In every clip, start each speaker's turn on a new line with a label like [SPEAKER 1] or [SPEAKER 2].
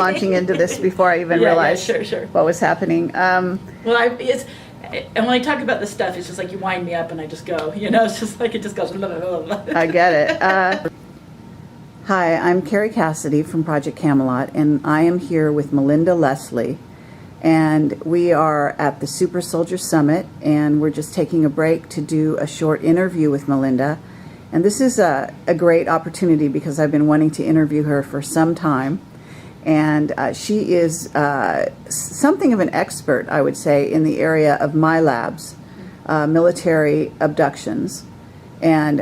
[SPEAKER 1] launching into this before I even realized
[SPEAKER 2] sure.
[SPEAKER 1] what was happening.
[SPEAKER 2] And when I talk about this stuff, it's just like you wind me up and I just go, it's just like it just goes. Blah, blah, blah.
[SPEAKER 1] I get it. Hi, I'm Carrie Cassidy from Project Camelot, and I am here with Melinda Leslie, and we are at the Super Soldier Summit, and we're just taking a break to do a short interview with Melinda. And this is a great opportunity because I've been wanting to interview her for some time. And she is something of an expert, I would say, in the area of MILABs, military abductions, and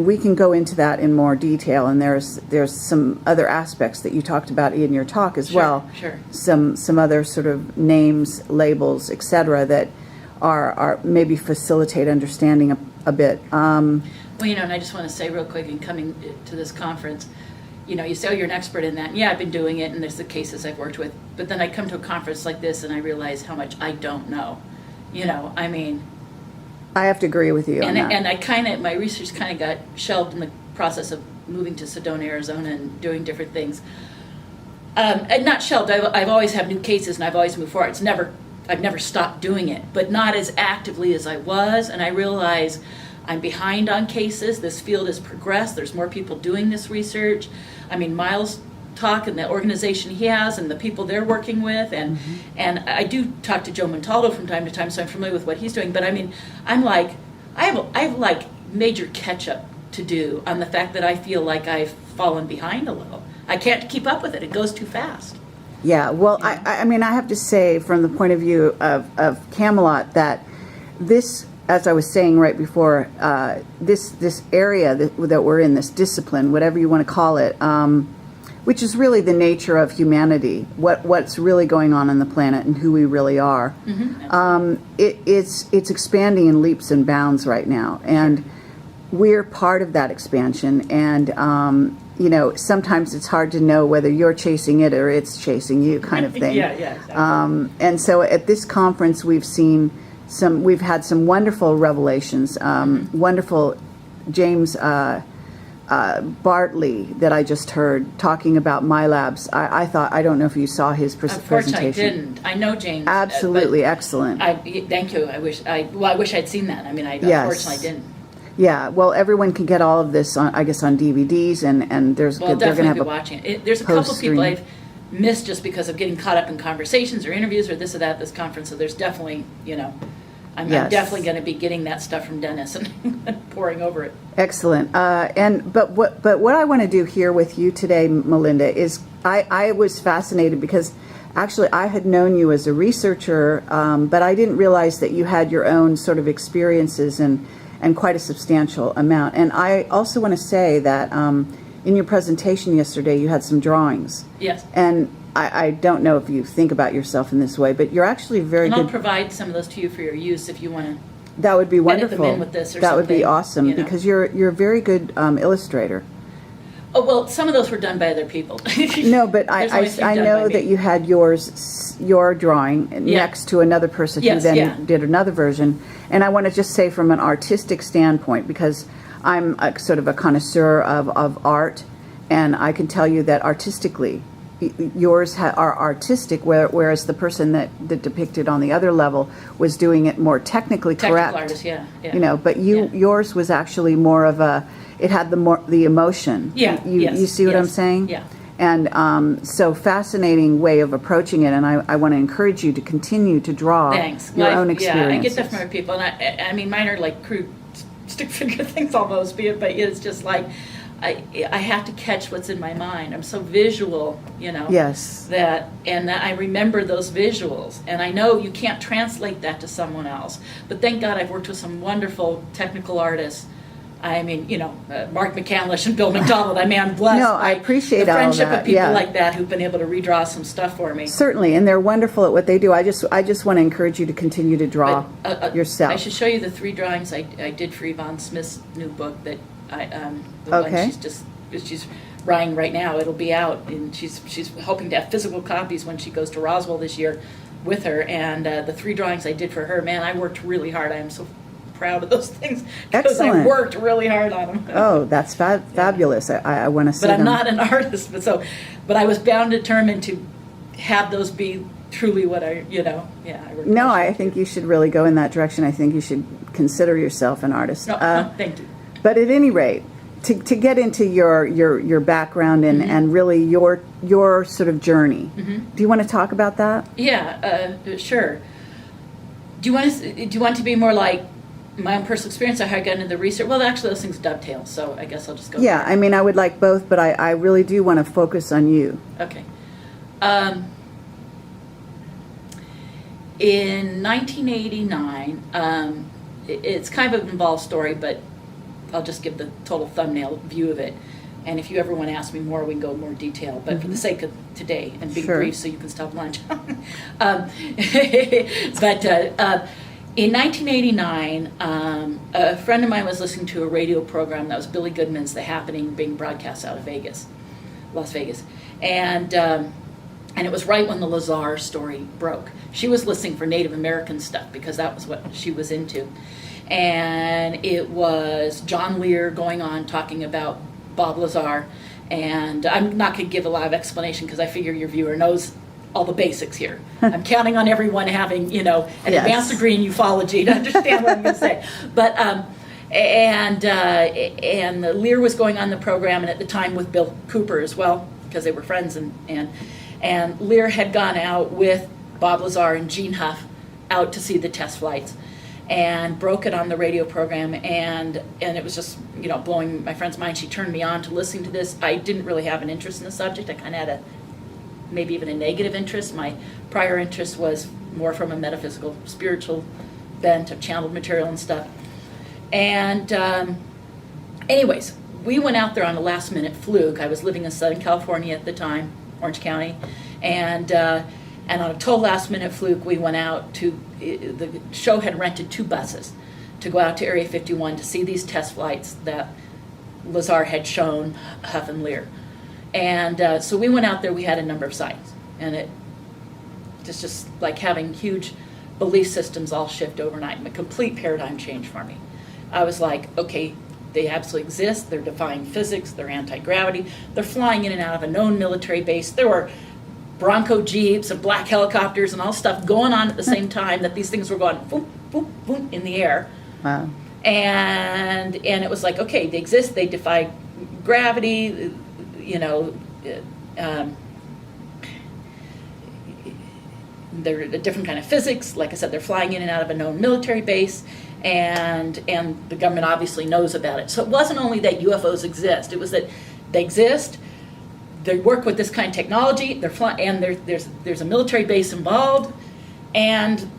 [SPEAKER 1] we can go into that in more detail. And there's some other aspects that you talked about in your talk as well.
[SPEAKER 2] Sure.
[SPEAKER 1] Some other sort of names, labels, etc. that are maybe facilitate understanding a bit.
[SPEAKER 2] Well, and I just want to say real quick, in coming to this conference, you say, oh, you're an expert in that. And yeah, I've been doing it, and there's the cases I've worked with. But then I come to a conference like this, and I realize how much I don't know.
[SPEAKER 1] I have to agree with you on that.
[SPEAKER 2] And my research kind of got shelved in the process of moving to Sedona, Arizona, and doing different things. And not shelved. I've always had new cases, and I've always moved forward. I've never stopped doing it, but not as actively as I was. And I realize I'm behind on cases. This field has progressed. There's more people doing this research. Miles talk and the organization he has and the people they're working with, and I do talk to Joe Montaldo from time to time, so I'm familiar with what he's doing. But I have like major catch up to do on the fact that I feel like I've fallen behind a little. I can't keep up with it. It goes too fast.
[SPEAKER 1] Yeah, well, I have to say, from the point of view of Camelot, that this, as I was saying right before, this area that we're in, this discipline, whatever you want to call it, which is really the nature of humanity, what's really going on the planet and who we really are. It's expanding in leaps and bounds right now, and we're part of that expansion. And sometimes it's hard to know whether you're chasing it or it's chasing you, kind of thing.
[SPEAKER 2] Yeah, exactly.
[SPEAKER 1] And so at this conference, we've had some wonderful revelations. Wonderful James Bartley that I just heard talking about MILABs. I don't know if you saw his presentation.
[SPEAKER 2] Unfortunately, I didn't. I know James.
[SPEAKER 1] Absolutely excellent.
[SPEAKER 2] Thank you. I wish I'd seen that.
[SPEAKER 1] Yes.
[SPEAKER 2] Unfortunately didn't.
[SPEAKER 1] Yeah, well, everyone can get all of this on DVDs, and they're going to have
[SPEAKER 2] be watching it. There's a couple of people I've missed just because of getting caught up in conversations or interviews or this or that at this conference. So there's definitely, I'm definitely going to be getting that stuff from Dennis and pouring over it.
[SPEAKER 1] Excellent. But what I want to do here with you today, Melinda, is I was fascinated because actually I had known you as a researcher, but I didn't realize that you had your own sort of experiences and quite a substantial amount. And I also want to say that in your presentation yesterday, you had some drawings.
[SPEAKER 2] Yes.
[SPEAKER 1] And I don't know if you think about yourself in this way, but you're actually very good.
[SPEAKER 2] And I'll provide some of those to you for your use if you want to.
[SPEAKER 1] That would be wonderful.
[SPEAKER 2] Edit them in with this or
[SPEAKER 1] that would be
[SPEAKER 2] something,
[SPEAKER 1] awesome because you're a very good illustrator.
[SPEAKER 2] Oh, well, some of those were done by other people.
[SPEAKER 1] No, but I know that you had your drawing next to another person who then did another version. And I want to just say, from an artistic standpoint, because I'm sort of a connoisseur of art, and I can tell you that artistically, yours are artistic, whereas the person that depicted on the other level was doing it more technically correct.
[SPEAKER 2] Artist, yeah.
[SPEAKER 1] But yours was actually more of a. It had the emotion.
[SPEAKER 2] Yeah.
[SPEAKER 1] You see what I'm saying?
[SPEAKER 2] Yeah.
[SPEAKER 1] And so fascinating way of approaching it, and I want to encourage you to continue to draw your own experiences.
[SPEAKER 2] Yeah, I get that from other people, and I mean, mine are like crude stick figure things almost, but it's just like I have to catch what's in my mind. I'm so visual,
[SPEAKER 1] Yes.
[SPEAKER 2] that I remember those visuals, and I know you can't translate that to someone else. But thank God I've worked with some wonderful technical artists. Mark McCandlish and Bill McDonald. I'm blessed.
[SPEAKER 1] No, I appreciate
[SPEAKER 2] the
[SPEAKER 1] all
[SPEAKER 2] friendship
[SPEAKER 1] that.
[SPEAKER 2] of people
[SPEAKER 1] Yeah.
[SPEAKER 2] like that who've been able to redraw some stuff for me.
[SPEAKER 1] Certainly, and they're wonderful at what they do. I just want to encourage you to continue to draw yourself.
[SPEAKER 2] I should show you the 3 drawings I did for Yvonne Smith's new book that
[SPEAKER 1] Okay.
[SPEAKER 2] one she's writing right now. It'll be out, and she's hoping to have physical copies when she goes to Roswell this year with her. And the 3 drawings I did for her, man, I worked really hard. I am so proud of those things because I
[SPEAKER 1] Excellent.
[SPEAKER 2] worked really hard on them.
[SPEAKER 1] Oh, that's fabulous. I want to see
[SPEAKER 2] But I'm
[SPEAKER 1] them.
[SPEAKER 2] not an artist, but I was bound and determined to have those be truly what I worked
[SPEAKER 1] No,
[SPEAKER 2] hard
[SPEAKER 1] I
[SPEAKER 2] to
[SPEAKER 1] think
[SPEAKER 2] do.
[SPEAKER 1] you should really go in that direction. I think you should consider yourself an artist.
[SPEAKER 2] No, thank you.
[SPEAKER 1] But at any rate, to get into your background and really your sort of journey, do you want to talk about that?
[SPEAKER 2] Yeah, sure. Do you want to be more like my own personal experience or how I got into the research? Well, actually, those things dovetail, so I guess I'll just go.
[SPEAKER 1] Yeah, I mean, I would like both, but I really do want to focus on you.
[SPEAKER 2] Okay. In 1989, it's kind of an involved story, but I'll just give the total thumbnail view of it. And if you ever want to ask me more, we can go more detail. But for the sake of today, and being
[SPEAKER 1] Sure.
[SPEAKER 2] brief so you can stop lunch. In 1989, a friend of mine was listening to a radio program that was Billy Goodman's The Happening, being broadcast out of Vegas, Las Vegas. And it was right when the Lazar story broke. She was listening for Native American stuff because that was what she was into. And it was John Lear going on talking about Bob Lazar. And I'm not going to give a lot of explanation because I figure your viewer knows all the basics here. I'm counting on everyone having, an
[SPEAKER 1] Yes.
[SPEAKER 2] advanced degree in ufology to understand what I'm going to say. But and Lear was going on the program, and at the time with Bill Cooper as well, because they were friends, and Lear had gone out with Bob Lazar and Gene Huff out to see the test flights, and broke it on the radio program, and it was just blowing my friend's mind. She turned me on to listening to this. I didn't really have an interest in the subject. I kind of had maybe even a negative interest. My prior interest was more from a metaphysical, spiritual bent of channeled material and stuff. And anyways, we went out there on a last minute fluke. I was living in Southern California at the time, Orange County, and on a total last minute fluke, we went out to, the show had rented 2 buses to go out to Area 51 to see these test flights that Lazar had shown Huff and Lear. And so we went out there, we had a number of sightings, and it just like having huge belief systems all shift overnight, a complete paradigm change for me. I was like, okay, they absolutely exist, they're defying physics, they're anti-gravity, they're flying in and out of a known military base. There were Bronco Jeeps and black helicopters and all stuff going on at the same time that these things were going boom, boom, boom in the air.
[SPEAKER 1] Wow.
[SPEAKER 2] And it was like, okay, they exist, they defy gravity, they're a different kind of physics. Like I said, they're flying in and out of a known military base, and the government obviously knows about it. So it wasn't only that UFOs exist, it was that they exist, they work with this kind of technology, they're and there's a military base involved, and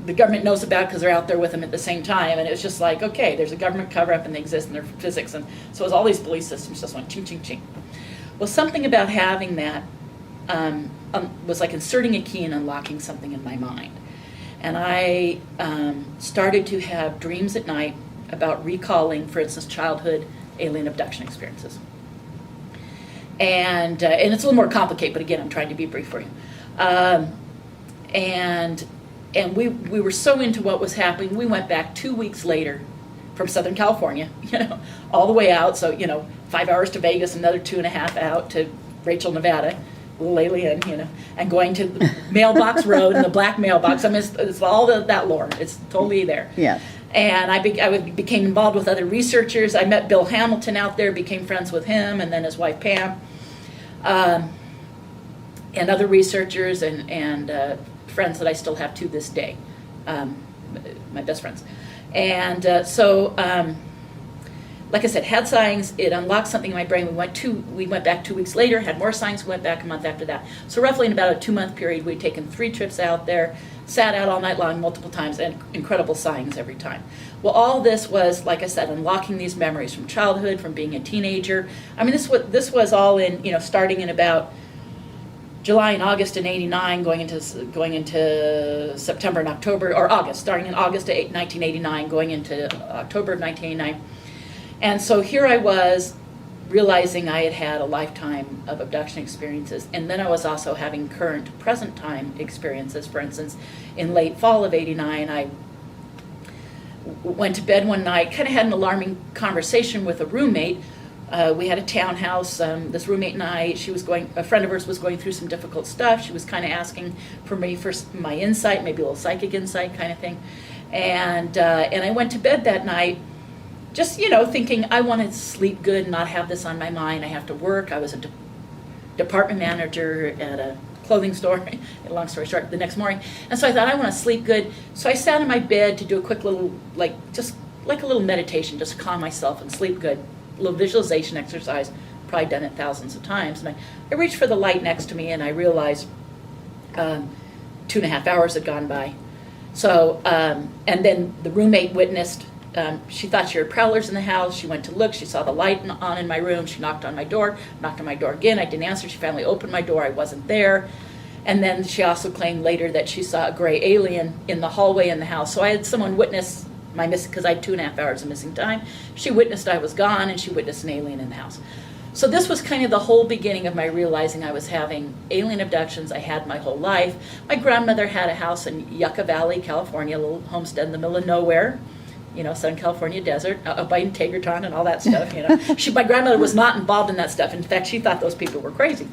[SPEAKER 2] the government knows about it because they're out there with them at the same time. And it was just like, okay, there's a government cover-up and they exist in their physics. And so it was all these belief systems just went ching, ching, ching. Well, something about having that was like inserting a key and unlocking something in my mind. And I started to have dreams at night about recalling, for instance, childhood alien abduction experiences. And it's a little more complicated, but again, I'm trying to be brief for you. And we were so into what was happening, we went back 2 weeks later from Southern California, all the way out. So, 5 hours to Vegas, another 2.5 out to Rachel, Nevada, little alien, and going to the mailbox road and the black mailbox. I mean, it's all that lore. It's totally there.
[SPEAKER 1] Yeah.
[SPEAKER 2] And I became involved with other researchers. I met Bill Hamilton out there, became friends with him, and then his wife Pam, and other researchers and friends that I still have to this day, my best friends. And like I said, had sightings, it unlocked something in my brain. We went back 2 weeks later, had more sightings, went back a month after that. So roughly in about a 2-month period, we'd taken 3 trips out there, sat out all night long multiple times, and incredible sightings every time. Well, all this was, like I said, unlocking these memories from childhood, from being a teenager. I mean, this was all in, starting in about July and August in '89, going into September and October, or August, starting in August of 1989, going into October of 1989. And so here I was, realizing I had had a lifetime of abduction experiences, and then I was also having current, present time experiences. For instance, in late fall of '89, went to bed one night, kind of had an alarming conversation with a roommate. We had a townhouse. This roommate and I, a friend of hers was going through some difficult stuff. She was kind of asking for me for my insight, maybe a little psychic insight kind of thing. And I went to bed that night just, thinking I want to sleep good and not have this on my mind. I have to work. I was a department manager at a clothing store, long story short, the next morning. And so I thought, I want to sleep good. So I sat in my bed to do a quick little, just like a little meditation, just to calm myself and sleep good. A little visualization exercise, probably done it thousands of times. And I reached for the light next to me, and I realized 2.5 hours had gone by. So, and then the roommate witnessed, she thought she heard prowlers in the house. She went to look. She saw the light on in my room. She knocked on my door again. I didn't answer. She finally opened my door. I wasn't there. And then she also claimed later that she saw a gray alien in the hallway in the house. So I had someone witness my missing, because I had 2.5 hours of missing time. She witnessed I was gone, and she witnessed an alien in the house. So this was kind of the whole beginning of my realizing I was having alien abductions. I had my whole life. My grandmother had a house in Yucca Valley, California, a little homestead in the middle of nowhere. Southern California desert, up by Integriton and all that stuff, My grandmother was not involved in that stuff. In fact, she thought those people were crazy.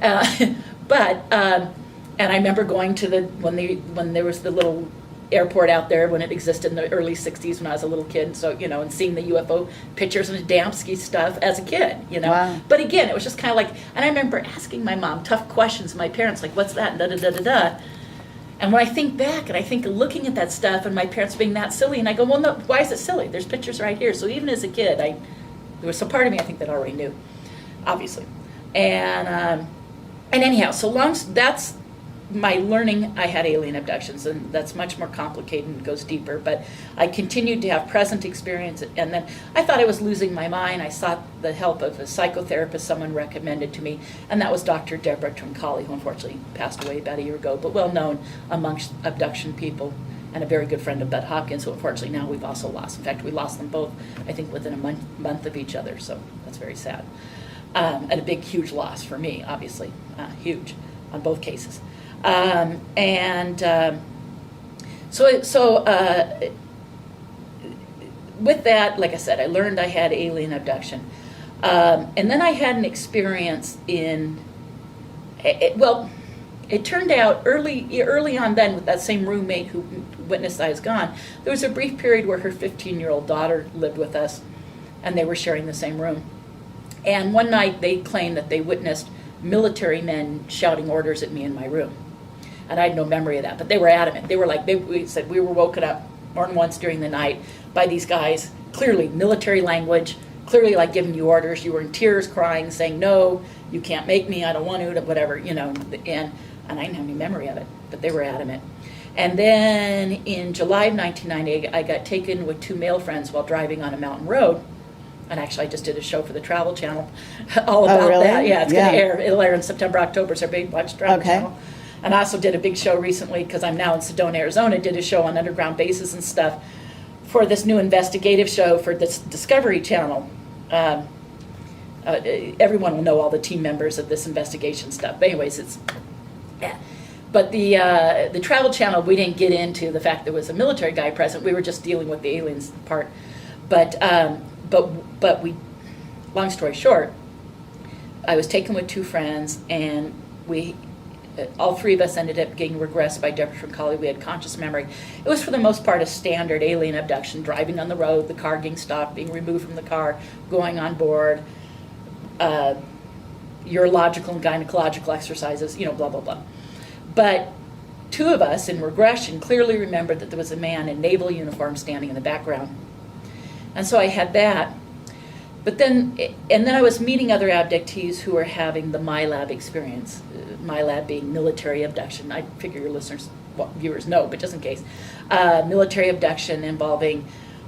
[SPEAKER 2] And I remember going to when there was the little airport out there when it existed in the early 60s when I was a little kid, so, and seeing the UFO pictures and Adamski stuff as a kid,
[SPEAKER 1] Wow.
[SPEAKER 2] But again, it was just kind of like, and I remember asking my mom tough questions, my parents, like, what's that, and da-da-da-da-da. And when I think back, and I think of looking at that stuff and my parents being that silly, and I go, well, no, why is it silly? There's pictures right here. So even as a kid, there was some part of me I think that already knew, obviously. And anyhow, that's my learning. I had alien abductions, and that's much more complicated and goes deeper. But I continued to have present experience, and then I thought I was losing my mind. I sought the help of a psychotherapist someone recommended to me, and that was Dr. Deborah Troncalli, who unfortunately passed away about a year ago, but well known amongst abduction people, and a very good friend of Bud Hopkins, who unfortunately now we've also lost. In fact, we lost them both, I think, within a month of each other, so that's very sad. And a big, huge loss for me, obviously, huge on both cases. So with that, like I said, I learned I had alien abduction. And then I had an experience it turned out early on then with that same roommate who witnessed I was gone, there was a brief period where her 15-year-old daughter lived with us, and they were sharing the same room. And one night they claimed that they witnessed military men shouting orders at me in my room. And I had no memory of that, but they were adamant. They were like, we said we were woken up more than once during the night by these guys, clearly military language, clearly like giving you orders. You were in tears, crying, saying, no, you can't make me, I don't want to, whatever, and I didn't have any memory of it, but they were adamant. And then in July of 1998, I got taken with 2 male friends while driving on a mountain road. And actually, I just did a show for the Travel Channel all about
[SPEAKER 1] really?
[SPEAKER 2] that. Yeah, it's
[SPEAKER 1] Yeah.
[SPEAKER 2] going to air. It'll air in September, October, so everybody watch Travel
[SPEAKER 1] Okay.
[SPEAKER 2] Channel. And I also did a big show recently, because I'm now in Sedona, Arizona, did a show on underground bases and stuff for this new investigative show for this Discovery Channel. Everyone will know all the team members of this investigation stuff. But anyways, But the Travel Channel, we didn't get into the fact there was a military guy present. We were just dealing with the aliens part. But we, long story short, I was taken with 2 friends, and all 3 of us ended up getting regressed by Deborah Troncalli. We had conscious memory. It was for the most part a standard alien abduction, driving on the road, the car getting stopped, being removed from the car, going on board, urological and gynecological exercises, blah, blah, blah. But 2 of us in regression clearly remembered that there was a man in naval uniform standing in the background. And so I had that. But then I was meeting other abductees who were having the MyLab experience. MyLab being military abduction. I figure your listeners, viewers know, but just in case. Military abduction involving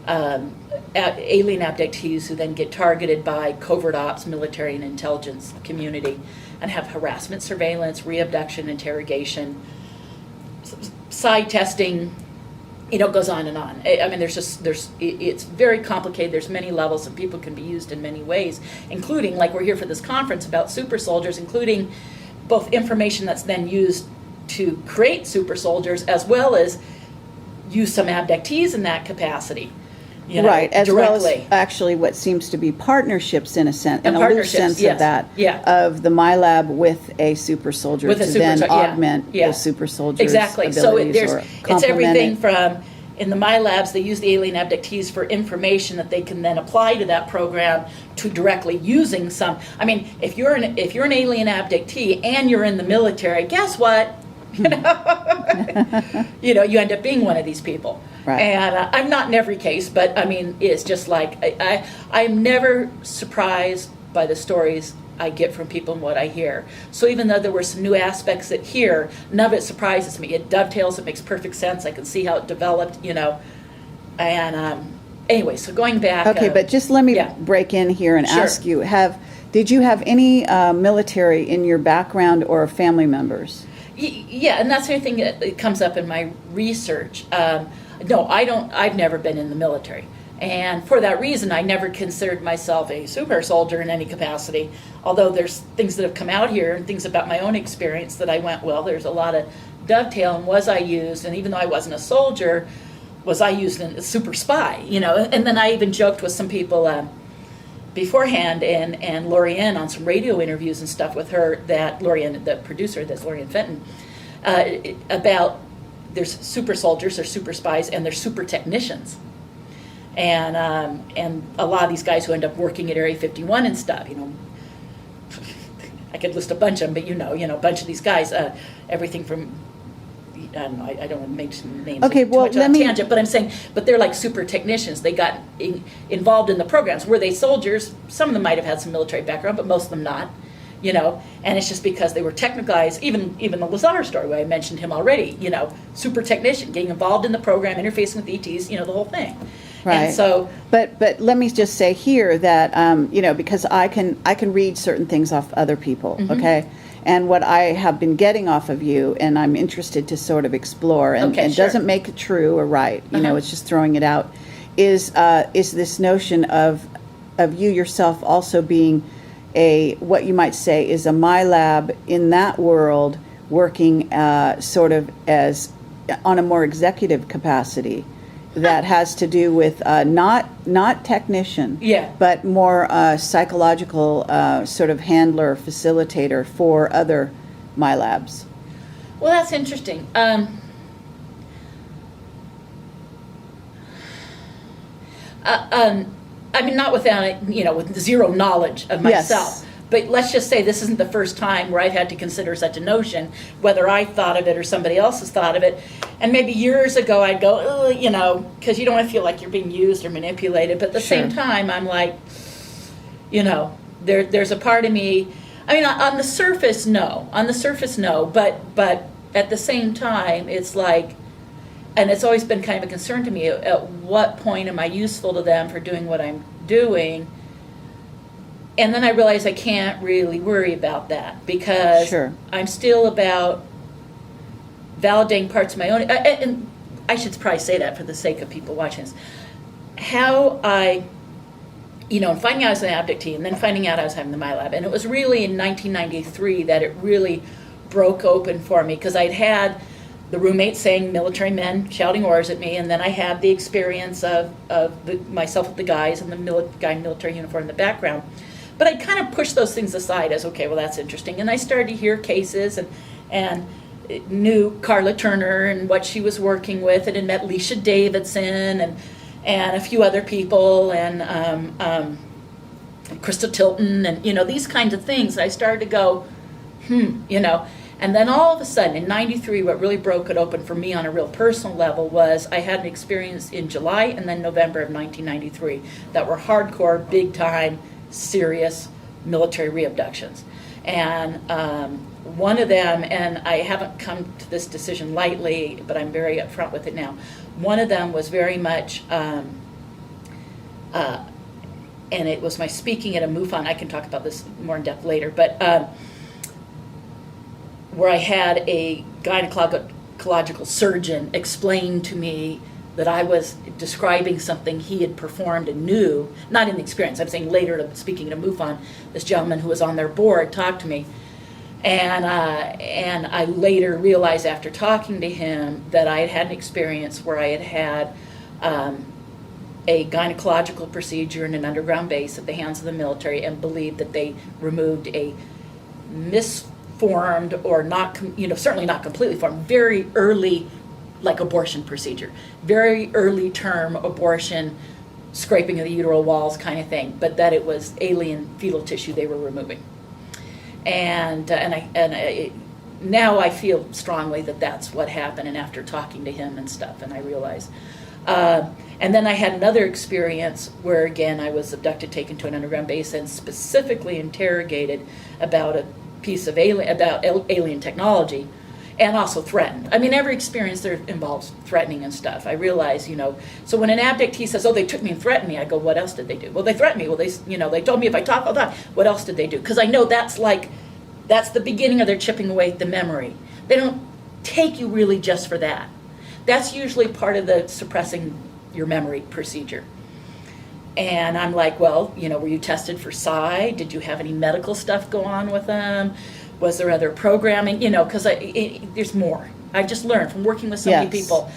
[SPEAKER 2] alien abductees who then get targeted by covert ops, military and intelligence community, and have harassment, surveillance, re-abduction, interrogation, side testing. It goes on and on. I mean, it's very complicated. There's many levels, and people can be used in many ways, including, like we're here for this conference about super soldiers, including both information that's then used to create super soldiers, as well as use some abductees in that capacity.
[SPEAKER 1] Right, as
[SPEAKER 2] directly.
[SPEAKER 1] well as actually what seems to be partnerships in a sense, in
[SPEAKER 2] And
[SPEAKER 1] a loose
[SPEAKER 2] partnerships,
[SPEAKER 1] sense
[SPEAKER 2] yes.
[SPEAKER 1] of that,
[SPEAKER 2] Yeah.
[SPEAKER 1] of the MyLab with a super soldier
[SPEAKER 2] With a
[SPEAKER 1] to
[SPEAKER 2] super
[SPEAKER 1] then
[SPEAKER 2] sol- yeah,
[SPEAKER 1] augment
[SPEAKER 2] yeah.
[SPEAKER 1] the super soldier's
[SPEAKER 2] Exactly. So
[SPEAKER 1] abilities or
[SPEAKER 2] it's
[SPEAKER 1] complement
[SPEAKER 2] everything
[SPEAKER 1] it.
[SPEAKER 2] from, in the My Labs, they use the alien abductees for information that they can then apply to that program to directly using some. I mean, if you're an alien abductee and you're in the military, guess what? You end up being one of these people.
[SPEAKER 1] Right.
[SPEAKER 2] And I'm not in every case, but I mean, it's just like I'm never surprised by the stories I get from people and what I hear. So even though there were some new aspects that here, none of it surprises me. It dovetails. It makes perfect sense. I can see how it developed. And anyway, so going back.
[SPEAKER 1] Okay, but just let me
[SPEAKER 2] yeah.
[SPEAKER 1] break in here and
[SPEAKER 2] Sure.
[SPEAKER 1] ask you: did you have any military in your background or family members?
[SPEAKER 2] Yeah, and that's the other thing that comes up in my research. No, I don't. I've never been in the military, and for that reason, I never considered myself a super soldier in any capacity. Although there's things that have come out here and things about my own experience that I went, well, there's a lot of dovetail. And was I used? And even though I wasn't a soldier, was I used in a super spy? And then I even joked with some people beforehand, and Lorianne on some radio interviews and stuff with her, that Lorianne, the producer, that's Lorianne Fenton, about there's super soldiers, there's super spies, and there's super technicians, and a lot of these guys who end up working at Area 51 and stuff. I could list a bunch of them, but a bunch of these guys, everything from. I don't know, I don't want to make some names
[SPEAKER 1] Okay,
[SPEAKER 2] too
[SPEAKER 1] well,
[SPEAKER 2] much on a tangent, but I'm saying, but they're like super technicians. They got involved in the programs. Were they soldiers? Some of them might have had some military background, but most of them not. And it's just because they were technical guys. Even the Lazar story, where I mentioned him already. Super technician, getting involved in the program, interfacing with ETs. The whole thing.
[SPEAKER 1] Right.
[SPEAKER 2] And so,
[SPEAKER 1] but let me just say here that because I can read certain things off other people.
[SPEAKER 2] Mm-hmm.
[SPEAKER 1] Okay. And what I have been getting off of you, and I'm interested to sort of explore, and,
[SPEAKER 2] Okay,
[SPEAKER 1] and
[SPEAKER 2] sure.
[SPEAKER 1] doesn't make it true or right, it's just throwing it out, is this notion of you yourself also being what you might say is a MyLab in that world, working sort of as on a more executive capacity. That has to do with not technician,
[SPEAKER 2] Yeah.
[SPEAKER 1] but more psychological sort of handler, facilitator for other MyLabs.
[SPEAKER 2] well, that's interesting. I mean, not without it, with zero knowledge of
[SPEAKER 1] Yes.
[SPEAKER 2] myself. But let's just say this isn't the first time where I've had to consider such a notion, whether I thought of it or somebody else has thought of it. And maybe years ago I'd go, because you don't want to feel like you're being used or manipulated. But at the same time, I'm like, there's a part of me. I mean, on the surface, no. On the surface, no. But at the same time, it's like, and it's always been kind of a concern to me, at what point am I useful to them for doing what I'm doing? And then I realize I can't really worry about that, because
[SPEAKER 1] Sure. I'm
[SPEAKER 2] still about validating parts of my own. And I should probably say that for the sake of people watching this. How I, and finding out I was an abductee, and then finding out I was having the MyLab. And it was really in 1993 that it really broke open for me, because I'd had the roommate saying military men shouting orders at me, and then I had the experience of myself with the guys and the guy in military uniform in the background. But I kind of pushed those things aside as, okay, well, that's interesting. And I started to hear cases and knew Carla Turner and what she was working with, and had met Leisha Davidson and a few other people, and Krista Tilton, and, these kinds of things. I started to go, And then all of a sudden, in 93, what really broke it open for me on a real personal level was I had an experience in July and then November of 1993 that were hardcore, big-time, serious military reabductions. And one of them, and I haven't come to this decision lightly, but I'm very upfront with it now, one of them was very much, and it was my speaking at a MUFON. I can talk about this more in depth later, but where I had a gynecological surgeon explain to me that I was describing something he had performed and knew, not in the experience, I'm saying later, speaking at a MUFON, this gentleman who was on their board talked to me, And I later realized after talking to him that I had had an experience where I had had a gynecological procedure in an underground base at the hands of the military, and believed that they removed a misformed, or not, certainly not completely formed, very early, like abortion procedure, very early term abortion, scraping of the uteral walls kind of thing, but that it was alien fetal tissue they were removing. And now I feel strongly that that's what happened, and after talking to him and stuff, and I realized. And then I had another experience where, again, I was abducted, taken to an underground base, and specifically interrogated about a piece of alien technology, and also threatened. I mean, every experience there involves threatening and stuff. I realize, so when an abductee says, "Oh, they took me and threatened me," I go, "What else did they do?" "Well, they threatened me." "Well, they told me if I talk, I'll die." "What else did they do?" Because I know that's the beginning of their chipping away at the memory. They don't take you really just for that. That's usually part of the suppressing your memory procedure. And I'm like, "Well, were you tested for psi? Did you have any medical stuff go on with them? Was there other programming?" Because there's more. I just learned from working with so many people,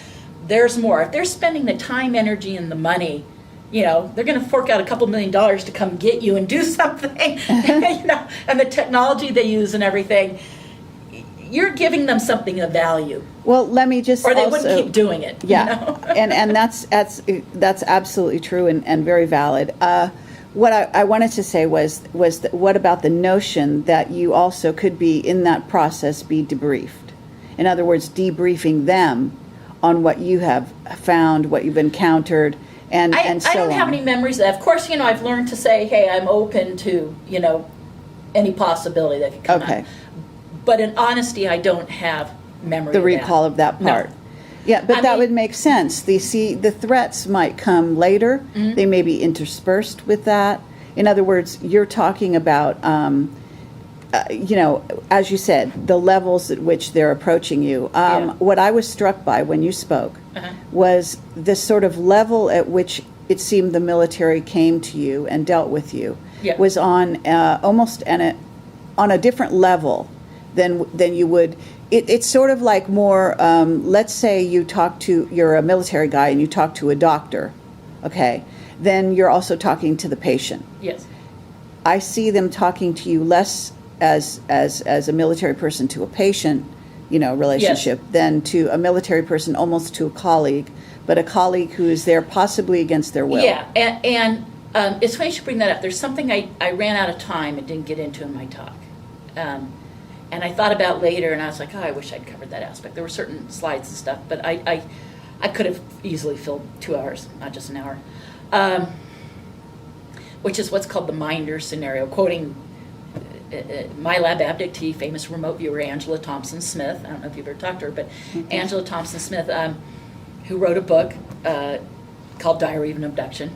[SPEAKER 2] there's more. If they're spending the time, energy, and the money, they're going to fork out a couple $1 million to come get you and do something, and the technology they use and everything, you're giving them something of value.
[SPEAKER 1] Well, let me just
[SPEAKER 2] or they
[SPEAKER 1] also,
[SPEAKER 2] wouldn't keep doing it.
[SPEAKER 1] Yeah, and that's absolutely true and very valid. What I wanted to say was what about the notion that you also could be in that process be debriefed? In other words, debriefing them on what you have found, what you've encountered, and so on.
[SPEAKER 2] I don't have any memories of that. Of course, I've learned to say, "Hey, I'm open to any possibility that could come out." But in honesty, I don't have memory
[SPEAKER 1] the
[SPEAKER 2] of
[SPEAKER 1] recall of that part.
[SPEAKER 2] No.
[SPEAKER 1] Yeah, but that would make sense. The threats might come later.
[SPEAKER 2] Mm-hmm.
[SPEAKER 1] They may be interspersed with that. In other words, you're talking about, as you said, the levels at which they're approaching you. What I was struck by when you spoke was the sort of level at which it seemed the military came to you and dealt with you was on almost on a different level than you would. It's sort of like more, let's say you're a military guy and you talk to a doctor, okay, then you're also talking to the patient.
[SPEAKER 2] Yes.
[SPEAKER 1] I see them talking to you less as a military person to a patient, relationship, than to a military person almost to a colleague, but a colleague who is there possibly against their will.
[SPEAKER 2] Yeah, and it's funny you should bring that up. There's something I ran out of time and didn't get into in my talk. And I thought about later, and I was like, "Oh, I wish I'd covered that aspect." There were certain slides and stuff, but I could have easily filled 2 hours, not just an hour, which is what's called the Minder scenario, quoting my lab abductee, famous remote viewer Angela Thompson Smith. I don't know if you've ever talked to her, but Angela Thompson Smith, who wrote a book called Diary of an Abduction.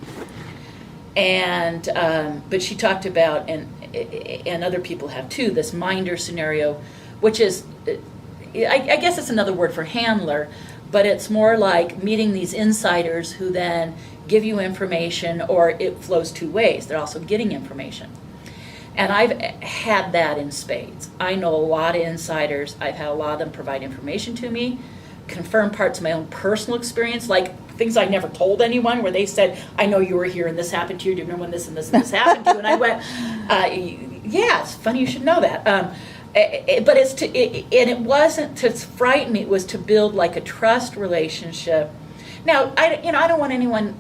[SPEAKER 2] And but she talked about, and other people have too, this Minder scenario, which is, I guess it's another word for handler, but it's more like meeting these insiders who then give you information, or it flows 2 ways. They're also getting information. And I've had that in spades. I know a lot of insiders. I've had a lot of them provide information to me, confirm parts of my own personal experience, like things I never told anyone, where they said, "I know you were here and this happened to you. Do you remember when this and this and this happened to you?" And I went, "Yeah, it's funny you should know that." But and it wasn't to frighten me. It was to build like a trust relationship. Now, I don't want anyone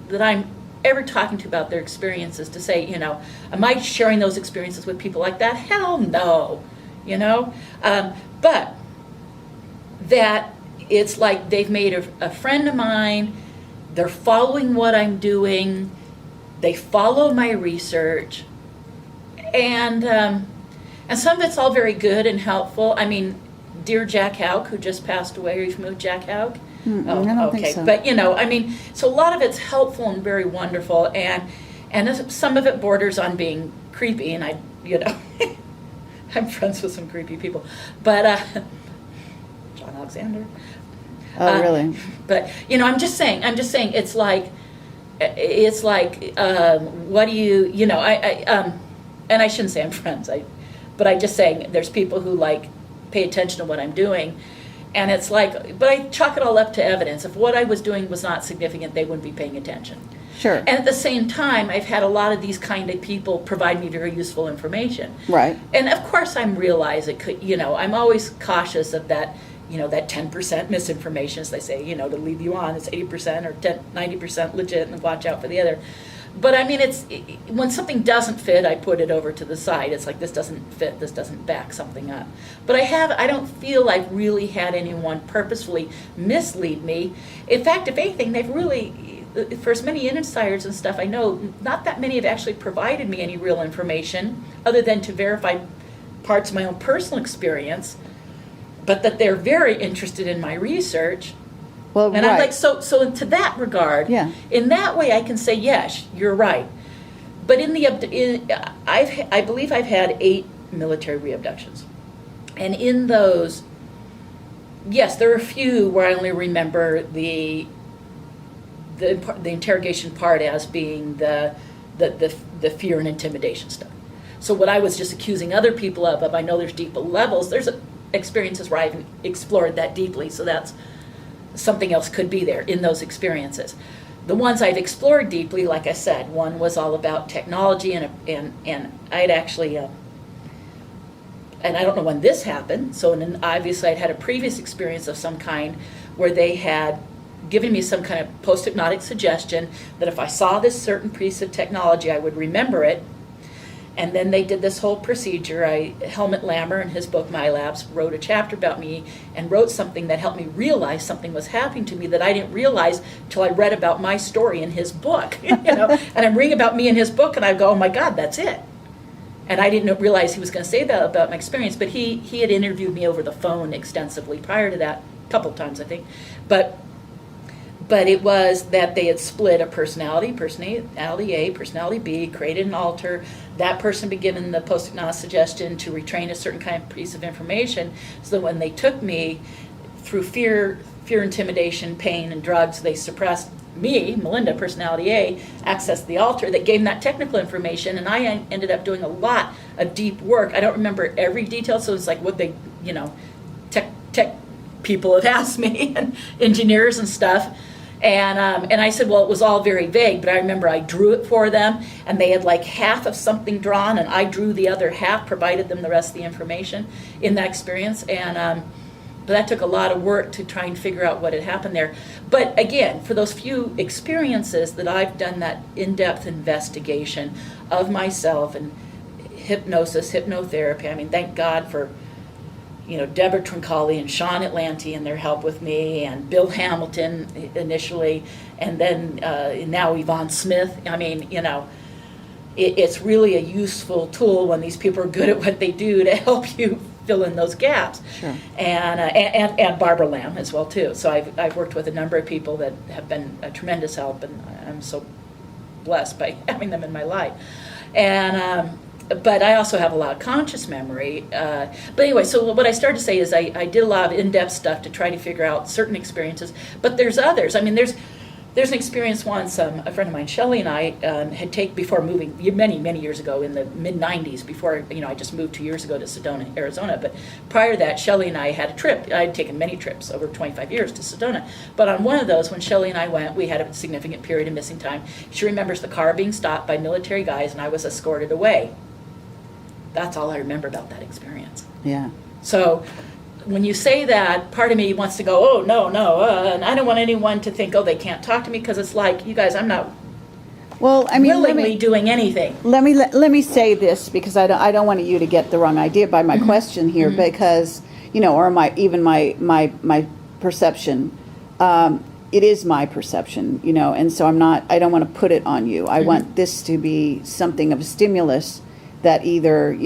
[SPEAKER 2] that I'm ever talking to about their experiences to say, am I sharing those experiences with people like that? Hell no, but that it's like they've made a friend of mine, they're following what I'm doing, they follow my research, and some of it's all very good and helpful. I mean, dear Jack Houck, who just passed away, are you familiar with Jack Houck?
[SPEAKER 1] I don't think so.
[SPEAKER 2] But so a lot of it's helpful and very wonderful, and some of it borders on being creepy, and I'm friends with some creepy people, but John Alexander.
[SPEAKER 1] Oh, really?
[SPEAKER 2] But I'm just saying it's like what do you and I shouldn't say I'm friends. But I'm just saying, there's people who like pay attention to what I'm doing. And it's like, but I chalk it all up to evidence. If what I was doing was not significant, they wouldn't be paying attention.
[SPEAKER 1] Sure.
[SPEAKER 2] And at the same time, I've had a lot of these kind of people provide me very useful information.
[SPEAKER 1] Right.
[SPEAKER 2] And of course, I'm realize it could, I'm always cautious of that, that 10% misinformation, as they say, to lead you on, it's 80% or 90% legit, and watch out for the other. But I mean, when something doesn't fit, I put it over to the side. It's like, this doesn't fit, this doesn't back something up. But I don't feel I've really had anyone purposefully mislead me. In fact, if anything, they've really, for as many insiders and stuff I know, not that many have actually provided me any real information other than to verify parts of my own personal experience, but that they're very interested in my research.
[SPEAKER 1] Well,
[SPEAKER 2] and
[SPEAKER 1] right.
[SPEAKER 2] I'm like, so to that regard,
[SPEAKER 1] Yeah.
[SPEAKER 2] in that way I can say, yes, you're right. But I believe I've had 8 military reabductions. And in those, yes, there are a few where I only remember the interrogation part as being the fear and intimidation stuff. So what I was just accusing other people of I know there's deeper levels. There's experiences where I've explored that deeply, so that's something else could be there in those experiences. The ones I've explored deeply, like I said, one was all about technology, and I'd actually, and I don't know when this happened, so obviously I'd had a previous experience of some kind where they had given me some kind of post-hypnotic suggestion that if I saw this certain piece of technology, I would remember it. And then they did this whole procedure. Helmut Lammer, in his book, My Labs, wrote a chapter about me and wrote something that helped me realize something was happening to me that I didn't realize till I read about my story in his book. And I'm reading about me in his book, and I go, oh my God, that's it. And I didn't realize he was going to say that about my experience, but he had interviewed me over the phone extensively prior to that, a couple of times, I think. But it was that they had split a personality A, personality B, created an alter. That person be given the post-hypnotic suggestion to retrain a certain kind of piece of information, so that when they took me through fear, intimidation, pain, and drugs, they suppressed me, Melinda, personality A, accessed the alter that gave them that technical information, and I ended up doing a lot of deep work. I don't remember every detail, so it's like what they, tech people have asked me, and engineers and stuff. And I said, well, it was all very vague, but I remember I drew it for them, and they had like half of something drawn, and I drew the other half, provided them the rest of the information in that experience. And but that took a lot of work to try and figure out what had happened there. But again, for those few experiences that I've done that in-depth investigation of myself and hypnosis, hypnotherapy, I mean, thank God for Deborah Troncalli and Sean Atlanti and their help with me, and Bill Hamilton initially, and then now Yvonne Smith. I mean, it's really a useful tool when these people are good at what they do to help you fill in those gaps.
[SPEAKER 1] Sure.
[SPEAKER 2] And Barbara Lamb as well too. So I've worked with a number of people that have been a tremendous help, and I'm so blessed by having them in my life. And but I also have a lot of conscious memory. But anyway, so what I started to say is I did a lot of in-depth stuff to try to figure out certain experiences. But there's others. I mean, there's an experience once, a friend of mine, Shelley, and I had taken before moving many years ago in the mid-90s, before I just moved 2 years ago to Sedona, Arizona. But prior to that, Shelley and I had a trip. I had taken many trips over 25 years to Sedona. But on one of those, when Shelley and I went, we had a significant period of missing time. She remembers the car being stopped by military guys, and I was escorted away. That's all I remember about that experience.
[SPEAKER 1] Yeah.
[SPEAKER 2] So when you say that, part of me wants to go, oh, no, and I don't want anyone to think, oh, they can't talk to me, because it's like, you guys, I'm not willingly doing anything.
[SPEAKER 1] Let me say this, because I don't want you to get the wrong idea by my question here, because, or my perception. It is my perception, and so I don't want to put it on you. I want this to be something of a stimulus that either,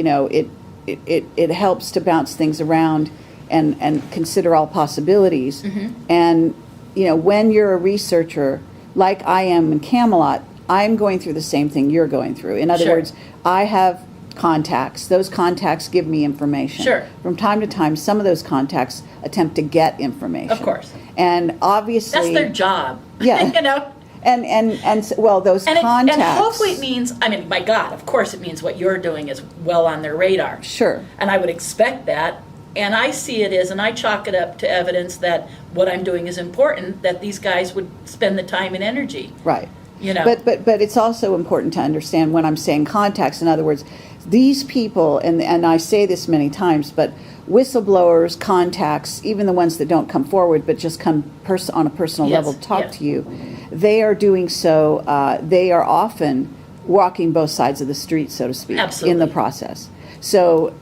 [SPEAKER 1] it helps to bounce things around and consider all possibilities. And, when you're a researcher, like I am in Camelot, I'm going through the same thing you're going through. In other words, I have contacts. Those contacts give me information.
[SPEAKER 2] Sure.
[SPEAKER 1] From time to time, some of those contacts attempt to get information.
[SPEAKER 2] Of course.
[SPEAKER 1] And obviously...
[SPEAKER 2] That's their job.
[SPEAKER 1] Yeah. Well, those contacts.
[SPEAKER 2] And hopefully it means, I mean, my God, of course it means what you're doing is well on their radar.
[SPEAKER 1] Sure.
[SPEAKER 2] And I would expect that. And I see it as, and I chalk it up to evidence that what I'm doing is important, that these guys would spend the time and energy.
[SPEAKER 1] Right.
[SPEAKER 2] You know.
[SPEAKER 1] But it's also important to understand when I'm saying contacts, in other words, these people, and I say this many times, but whistleblowers, contacts, even the ones that don't come forward but just come on a personal level to talk to you, they are doing so, they are often walking both sides of the street, so to speak,
[SPEAKER 2] Absolutely.
[SPEAKER 1] in the process. So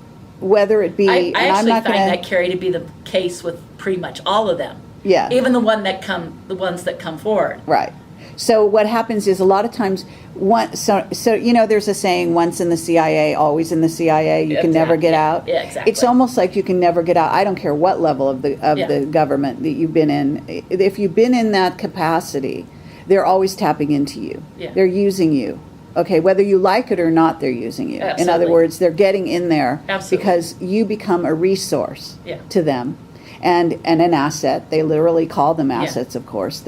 [SPEAKER 1] whether it be,
[SPEAKER 2] I
[SPEAKER 1] and I'm
[SPEAKER 2] actually
[SPEAKER 1] not
[SPEAKER 2] find
[SPEAKER 1] going
[SPEAKER 2] that, Carrie, to be the case with pretty much all of them.
[SPEAKER 1] Yeah.
[SPEAKER 2] Even the ones that come forward.
[SPEAKER 1] Right. So what happens is a lot of times, so you know, there's a saying, once in the CIA, always in the CIA. You can never get out.
[SPEAKER 2] Yeah, exactly.
[SPEAKER 1] It's almost like you can never get out. I don't care what level of the government that you've been in. If you've been in that capacity, they're always tapping into you.
[SPEAKER 2] Yeah.
[SPEAKER 1] They're using you. Okay, whether you like it or not, they're using you.
[SPEAKER 2] Absolutely.
[SPEAKER 1] In other words, they're getting in there.
[SPEAKER 2] Absolutely.
[SPEAKER 1] Because you become a resource
[SPEAKER 2] Yeah.
[SPEAKER 1] to them. And an asset. They literally call them assets, of course.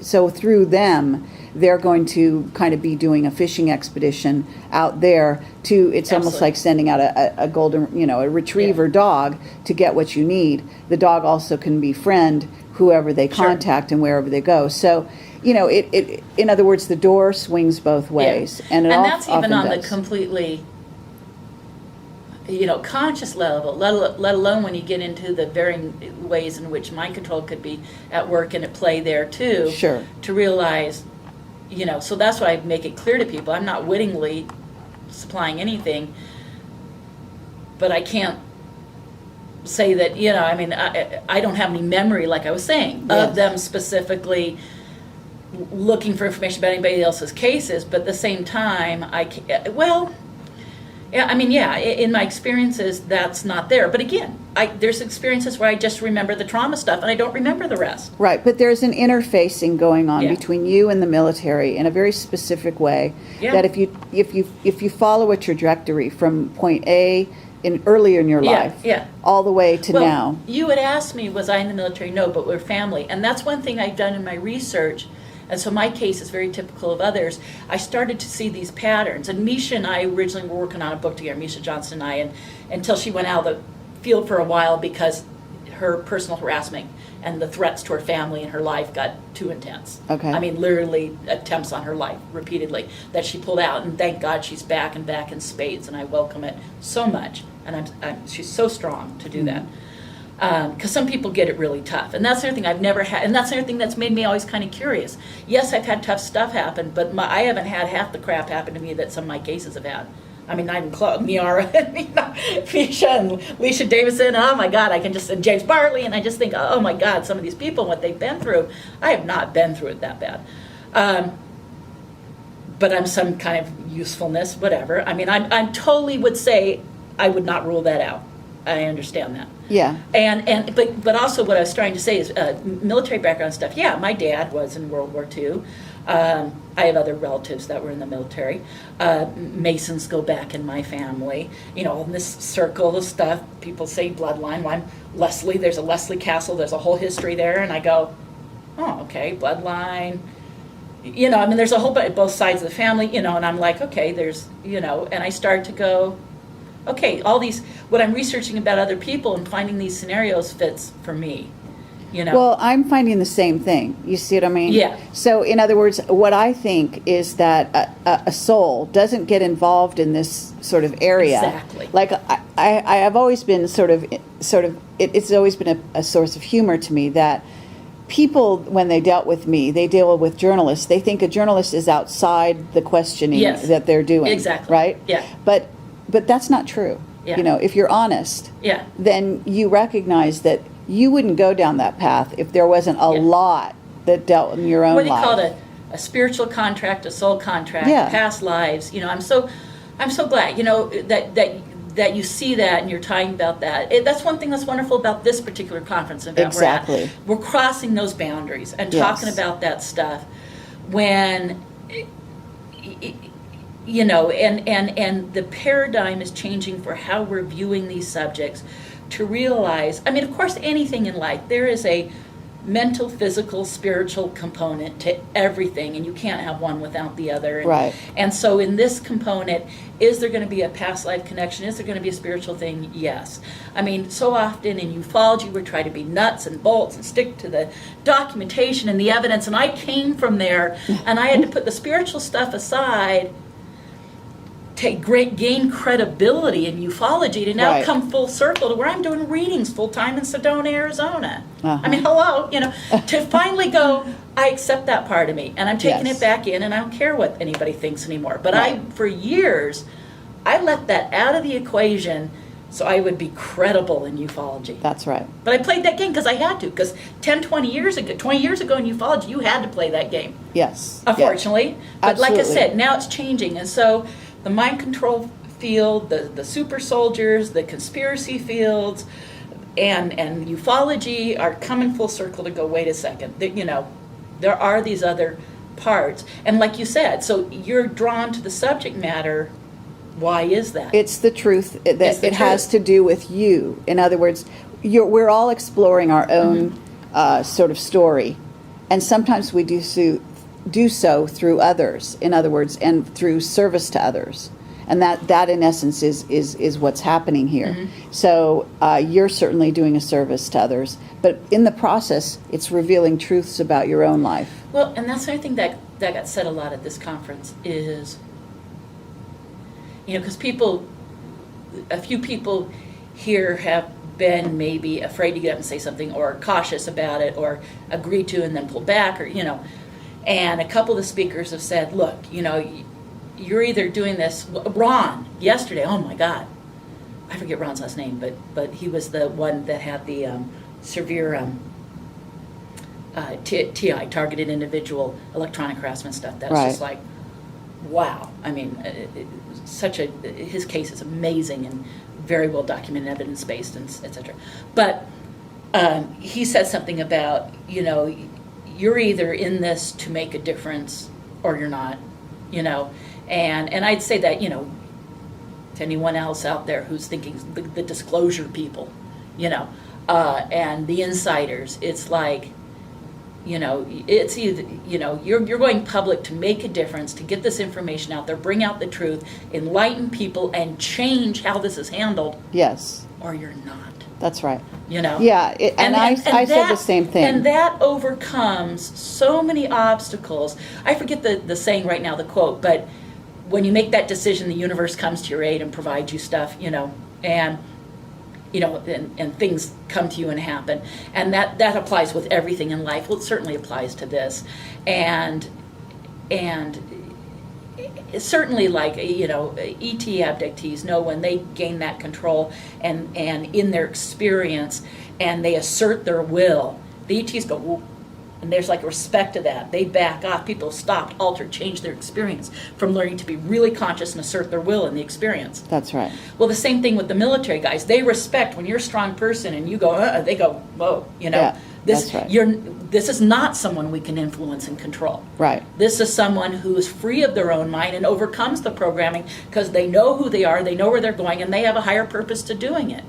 [SPEAKER 1] So through them, they're going to kind of be doing a fishing expedition out there to, it's almost
[SPEAKER 2] Absolutely.
[SPEAKER 1] like sending out a golden, a retriever dog to get what you need. The dog also can befriend whoever they
[SPEAKER 2] Sure.
[SPEAKER 1] contact and wherever they go. So, it in other words, the door swings both ways.
[SPEAKER 2] Yeah.
[SPEAKER 1] And
[SPEAKER 2] that's even
[SPEAKER 1] often
[SPEAKER 2] on the
[SPEAKER 1] does.
[SPEAKER 2] completely, conscious level, let alone when you get into the varying ways in which mind control could be at work and at play there too.
[SPEAKER 1] Sure.
[SPEAKER 2] To realize, so that's why I make it clear to people, I'm not wittingly supplying anything, but I can't say that, I don't have any memory, like I was saying,
[SPEAKER 1] Yes.
[SPEAKER 2] of them specifically looking for information about anybody else's cases, but at the same time, in my experiences, that's not there. But again, there's experiences where I just remember the trauma stuff and I don't remember the rest.
[SPEAKER 1] Right, but there's an interfacing going on
[SPEAKER 2] Yeah.
[SPEAKER 1] between you and the military in a very specific way.
[SPEAKER 2] Yeah.
[SPEAKER 1] That if you follow a trajectory from point A earlier in your
[SPEAKER 2] Yeah,
[SPEAKER 1] life,
[SPEAKER 2] yeah.
[SPEAKER 1] all the way to now.
[SPEAKER 2] You had asked me, was I in the military? No, but we're family. And that's one thing I've done in my research. And so my case is very typical of others. I started to see these patterns. And Misha and I originally were working on a book together, Misha Johnson and I, and until she went out of the field for a while because her personal harassment and the threats to her family and her life got too intense.
[SPEAKER 1] Okay.
[SPEAKER 2] I mean, literally attempts on her life repeatedly that she pulled out. And thank God she's back and back in spades, and I welcome it so much. And she's so strong to do that. Because some people get it really tough. And that's the other thing I've never had, and that's the other thing that's made me always kind of curious. Yes, I've had tough stuff happen, but I haven't had half the crap happen to me that some of my cases have had. I mean, not even close. Miara and Misha and Leisha Davison, oh my God, and James Bartley, and I just think, oh my God, some of these people, what they've been through, I have not been through it that bad. But I'm some kind of usefulness, whatever. I mean, I totally would say I would not rule that out. I understand that.
[SPEAKER 1] Yeah.
[SPEAKER 2] But also what I was trying to say is military background stuff. Yeah, my dad was in World War II. I have other relatives that were in the military. Masons go back in my family. In this circle of stuff, people say bloodline. Well, I'm Leslie. There's a Leslie Castle. There's a whole history there. And I go, oh, okay, bloodline. There's a whole both sides of the family, and I'm like, okay, there's, and I start to go, okay, all these, what I'm researching about other people and finding these scenarios fits for me,
[SPEAKER 1] Well, I'm finding the same thing. You see what I mean?
[SPEAKER 2] Yeah.
[SPEAKER 1] So, in other words, what I think is that a soul doesn't get involved in this sort of area.
[SPEAKER 2] Exactly.
[SPEAKER 1] Like I have always been it's always been a source of humor to me that people, when they dealt with me, they deal with journalists. They think a journalist is outside the questioning
[SPEAKER 2] Yes.
[SPEAKER 1] that they're doing.
[SPEAKER 2] Exactly.
[SPEAKER 1] Right?
[SPEAKER 2] Yeah.
[SPEAKER 1] But that's not true.
[SPEAKER 2] Yeah.
[SPEAKER 1] If you're honest,
[SPEAKER 2] Yeah.
[SPEAKER 1] then you recognize that you wouldn't go down that path if there wasn't a
[SPEAKER 2] Yeah.
[SPEAKER 1] lot that dealt in your own
[SPEAKER 2] What do you
[SPEAKER 1] life.
[SPEAKER 2] call it? A spiritual contract, a soul contract,
[SPEAKER 1] Yeah.
[SPEAKER 2] past lives. I'm so glad, that you see that and you're talking about that. That's one thing that's wonderful about this particular conference event
[SPEAKER 1] Exactly.
[SPEAKER 2] we're crossing those boundaries and
[SPEAKER 1] Yes.
[SPEAKER 2] talking about that stuff when, and the paradigm is changing for how we're viewing these subjects to realize, of course, anything in life, there is a mental, physical, spiritual component to everything, and you can't have one without the other. And,
[SPEAKER 1] Right.
[SPEAKER 2] and so in this component, is there going to be a past life connection? Is there going to be a spiritual thing? Yes. I mean, so often in ufology, we try to be nuts and bolts and stick to the documentation and the evidence, and I came from there, and I had to put the spiritual stuff aside to gain credibility in ufology to now
[SPEAKER 1] Right.
[SPEAKER 2] come full circle to where I'm doing readings full time in Sedona, Arizona.
[SPEAKER 1] Uh-huh.
[SPEAKER 2] I mean, hello, to finally go, I accept that part of me, and I'm taking
[SPEAKER 1] Yes.
[SPEAKER 2] it back in, and I don't care what anybody thinks anymore. But
[SPEAKER 1] Right.
[SPEAKER 2] for years, I let that out of the equation so I would be credible in ufology.
[SPEAKER 1] That's right.
[SPEAKER 2] But I played that game because I had to, because 10, 20 years ago in ufology, you had to play that game.
[SPEAKER 1] Yes.
[SPEAKER 2] Unfortunately. But like I
[SPEAKER 1] Absolutely.
[SPEAKER 2] said, now it's changing. And so the mind control field, the super soldiers, the conspiracy fields, and ufology are coming full circle to go, wait a second, there are these other parts. And like you said, so you're drawn to the subject matter. Why is that?
[SPEAKER 1] It's the truth.
[SPEAKER 2] It's the
[SPEAKER 1] It has
[SPEAKER 2] truth.
[SPEAKER 1] to do with you. In other words, we're all exploring our own sort of story, and sometimes we do so through others. In other words, and through service to others, and that in essence is what's happening here. So you're certainly doing a service to others, but in the process, it's revealing truths about your own life.
[SPEAKER 2] Well, and that's the other thing that got said a lot at this conference is, because a few people here have been maybe afraid to get up and say something, or cautious about it, or agree to and then pull back, or and a couple of the speakers have said, look, you're either doing this. Ron yesterday, oh my God, I forget Ron's last name, but he was the one that had the severe TI, targeted individual electronic harassment stuff. That was just
[SPEAKER 1] Right.
[SPEAKER 2] like, wow. I mean, his case is amazing and very well documented, evidence based, and et cetera. But he said something about, you're either in this to make a difference or you're not, and I'd say that, to anyone else out there who's thinking the disclosure people, and the insiders, it's like, it's either, you're going public to make a difference, to get this information out there, bring out the truth, enlighten people, and change how this is handled,
[SPEAKER 1] Yes,
[SPEAKER 2] or you're not.
[SPEAKER 1] that's right.
[SPEAKER 2] Yeah,
[SPEAKER 1] I said the same thing.
[SPEAKER 2] And that overcomes so many obstacles. I forget the saying right now, the quote, but when you make that decision, the universe comes to your aid and provides you stuff, and things come to you and happen. And that applies with everything in life. Well, it certainly applies to this. And it's certainly like, ET abductees know when they gain that control and in their experience and they assert their will, the ETs go, whoop, and there's like a respect to that. They back off. People stopped, altered, changed their experience from learning to be really conscious and assert their will in the experience.
[SPEAKER 1] That's right.
[SPEAKER 2] Well, the same thing with the military guys. They respect when you're a strong person and you go, they go, whoa,
[SPEAKER 1] Yeah,
[SPEAKER 2] this
[SPEAKER 1] that's right.
[SPEAKER 2] this is not someone we can influence and control.
[SPEAKER 1] Right.
[SPEAKER 2] This is someone who is free of their own mind and overcomes the programming because they know who they are, they know where they're going, and they have a higher purpose to doing it.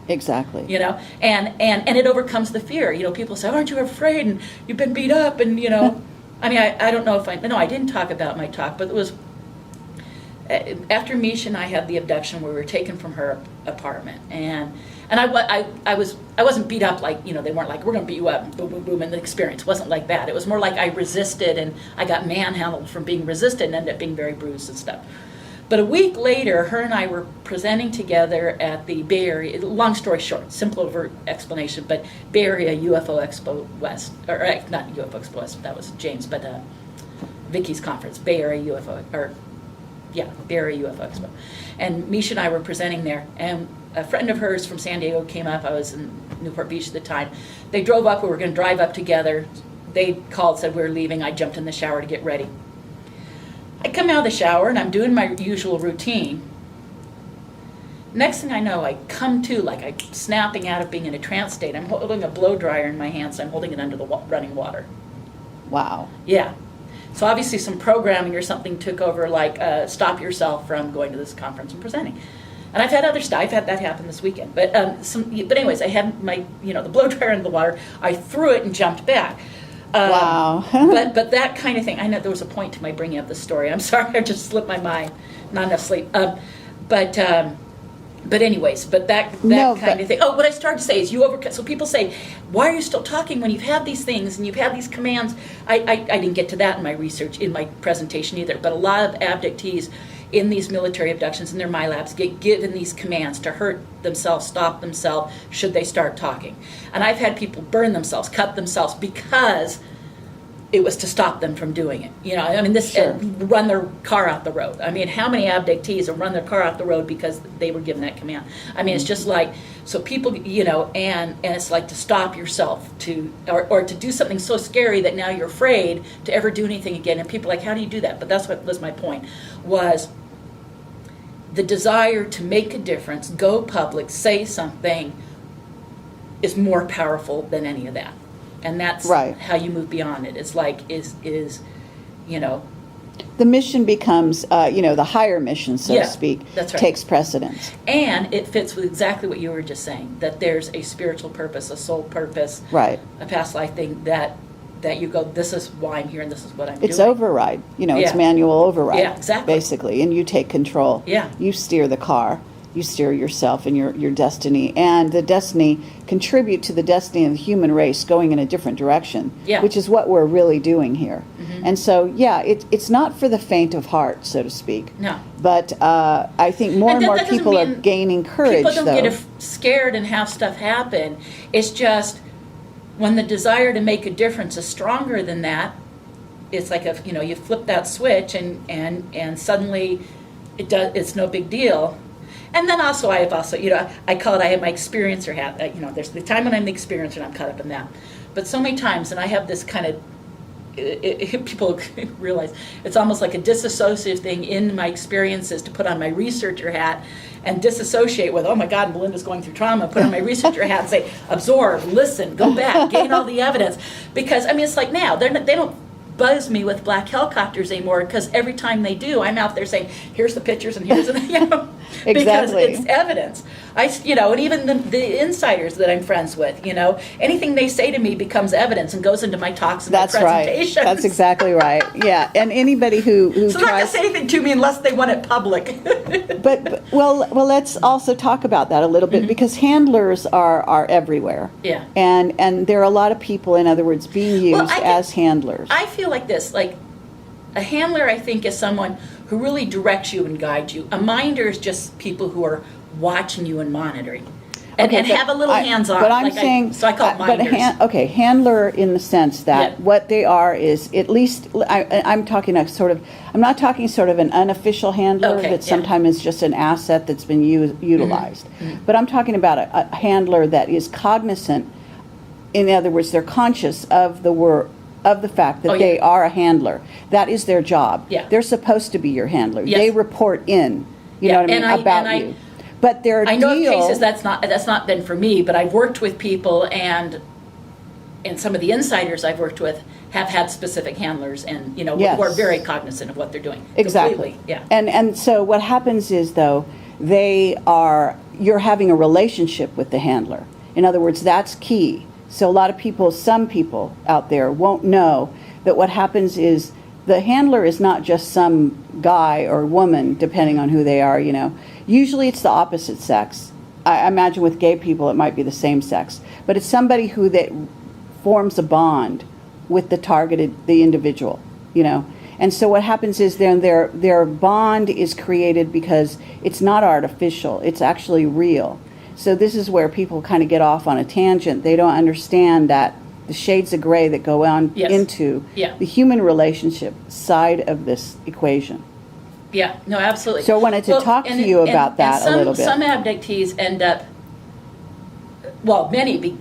[SPEAKER 1] Exactly.
[SPEAKER 2] And it overcomes the fear. People say, aren't you afraid? And you've been beat up, and I mean, I don't know if I didn't talk about my talk, but it was after Misha and I had the abduction, we were taken from her apartment, and I wasn't beat up like, they weren't like, we're going to beat you up, boom, boom, boom, and the experience wasn't like that. It was more like I resisted, and I got manhandled from being resisted and ended up being very bruised and stuff. But a week later, her and I were presenting together at the Bay Area, long story short, simple over explanation, but Bay Area UFO Expo West, or not UFO Expo West, that was James, but Vicky's conference, Bay Area UFO, Bay Area UFO Expo. And Misha and I were presenting there, and a friend of hers from San Diego came up. I was in Newport Beach at the time. They drove up, we were going to drive up together. They called, said we were leaving. I jumped in the shower to get ready. I come out of the shower and I'm doing my usual routine. Next thing I know, I come to, like I'm snapping out of being in a trance state. I'm holding a blow dryer in my hand, so I'm holding it under the running water.
[SPEAKER 1] Wow.
[SPEAKER 2] Yeah. So obviously some programming or something took over, like stop yourself from going to this conference and presenting. And I've had other stuff. I've had that happen this weekend. But but anyways, I had my the blow dryer in the water. I threw it and jumped back.
[SPEAKER 1] Wow.
[SPEAKER 2] but that kind of thing. I know there was a point to my bringing up the story. I'm sorry, I just slipped my mind. Not enough sleep. But anyways, that kind of thing. Oh, what I started to say is so people say, why are you still talking when you've had these things and you've had these commands? I didn't get to that in my research, in my presentation either, but a lot of abductees in these military abductions in their MyLabs get given these commands to hurt themselves, stop themselves, should they start talking. And I've had people burn themselves, cut themselves because it was to stop them from doing it. I mean,
[SPEAKER 1] Sure.
[SPEAKER 2] Run their car out the road. I mean, how many abductees have run their car out the road because they were given that command? I mean, it's just like, so people, and it's like to stop yourself or to do something so scary that now you're afraid to ever do anything again. And people are like, how do you do that? But that's what was my point, was the desire to make a difference, go public, say something, is more powerful than any of that. And that's
[SPEAKER 1] Right.
[SPEAKER 2] how you move beyond it. It's like,
[SPEAKER 1] The mission becomes, the higher mission, so
[SPEAKER 2] Yeah,
[SPEAKER 1] to speak,
[SPEAKER 2] that's right.
[SPEAKER 1] takes precedence.
[SPEAKER 2] and it fits with exactly what you were just saying, that there's a spiritual purpose, a soul purpose,
[SPEAKER 1] Right.
[SPEAKER 2] a past life thing that you go, this is why I'm here and this is what I'm doing.
[SPEAKER 1] It's override. It's
[SPEAKER 2] Yeah.
[SPEAKER 1] manual override.
[SPEAKER 2] Yeah, exactly.
[SPEAKER 1] Basically, and you take control.
[SPEAKER 2] Yeah.
[SPEAKER 1] You steer the car. You steer yourself and your destiny, and the destiny contribute to the destiny of the human race going in a different direction.
[SPEAKER 2] Yeah.
[SPEAKER 1] Which is what we're really doing here.
[SPEAKER 2] Mhm.
[SPEAKER 1] And so, it's not for the faint of heart, so to speak.
[SPEAKER 2] No.
[SPEAKER 1] But I think more and
[SPEAKER 2] that
[SPEAKER 1] more
[SPEAKER 2] doesn't
[SPEAKER 1] people are
[SPEAKER 2] mean
[SPEAKER 1] gaining courage.
[SPEAKER 2] People don't
[SPEAKER 1] though.
[SPEAKER 2] get scared and have stuff happen. It's just when the desire to make a difference is stronger than that, it's like you flip that switch and suddenly it's no big deal. And then I call it, I have my experiencer hat. There's the time when I'm the experiencer and I'm caught up in that. But so many times, and I have this kind of, people realize it's almost like a disassociative thing in my experiences to put on my researcher hat and disassociate with, oh my God, Melinda's going through trauma, put on my researcher hat and say, absorb, listen, go back, gain all the evidence. Because, it's like now, they don't buzz me with black helicopters anymore, because every time they do, I'm out there saying, here's the pictures and here's the, because
[SPEAKER 1] Exactly.
[SPEAKER 2] it's evidence. And even the insiders that I'm friends with, anything they say to me becomes evidence and goes into my talks and
[SPEAKER 1] That's
[SPEAKER 2] my
[SPEAKER 1] right.
[SPEAKER 2] presentations.
[SPEAKER 1] That's exactly right. Yeah, and anybody who
[SPEAKER 2] So they're not going to
[SPEAKER 1] tries.
[SPEAKER 2] say anything to me unless they want it public.
[SPEAKER 1] But let's also talk about that a little bit, because handlers are everywhere.
[SPEAKER 2] Yeah.
[SPEAKER 1] And there are a lot of people, in other words, being used
[SPEAKER 2] Well,
[SPEAKER 1] as handlers.
[SPEAKER 2] I feel like this, like a handler, I think, is someone who really directs you and guides you. A minder is just people who are watching you and monitoring. And
[SPEAKER 1] but
[SPEAKER 2] have a little hands-on.
[SPEAKER 1] But I'm
[SPEAKER 2] like
[SPEAKER 1] saying,
[SPEAKER 2] so I call it minders.
[SPEAKER 1] handler in the sense that
[SPEAKER 2] Yeah.
[SPEAKER 1] what they are is, at least I'm talking I'm not talking sort of an unofficial handler
[SPEAKER 2] Okay,
[SPEAKER 1] that
[SPEAKER 2] yeah.
[SPEAKER 1] sometimes is just an asset that's been utilized.
[SPEAKER 2] Mm-hmm.
[SPEAKER 1] But I'm talking about a handler that is cognizant. In other words, they're conscious of the fact that
[SPEAKER 2] Oh, yeah.
[SPEAKER 1] they are a handler. That is their job.
[SPEAKER 2] Yeah.
[SPEAKER 1] They're supposed to be your handler.
[SPEAKER 2] Yes.
[SPEAKER 1] They report in,
[SPEAKER 2] Yeah,
[SPEAKER 1] what I mean,
[SPEAKER 2] and
[SPEAKER 1] about
[SPEAKER 2] I-
[SPEAKER 1] you. But their
[SPEAKER 2] I know of
[SPEAKER 1] deal,
[SPEAKER 2] cases that's not been for me, but I've worked with people, and some of the insiders I've worked with have had specific handlers, and
[SPEAKER 1] Yes.
[SPEAKER 2] who are very cognizant of what they're doing.
[SPEAKER 1] Exactly.
[SPEAKER 2] Completely, yeah.
[SPEAKER 1] And so what happens is, though, you're having a relationship with the handler. In other words, that's key. So a lot of people, some people out there won't know that what happens is the handler is not just some guy or woman, depending on who they are, Usually it's the opposite sex. I imagine with gay people it might be the same sex. But it's somebody that forms a bond with the individual, And so what happens is then their bond is created because it's not artificial, it's actually real. So this is where people kind of get off on a tangent. They don't understand that the shades of gray that go on
[SPEAKER 2] Yes.
[SPEAKER 1] into
[SPEAKER 2] Yeah.
[SPEAKER 1] the human relationship side of this equation.
[SPEAKER 2] Yeah, no, absolutely.
[SPEAKER 1] So I wanted to talk to you about that a little bit.
[SPEAKER 2] Some abductees end up, many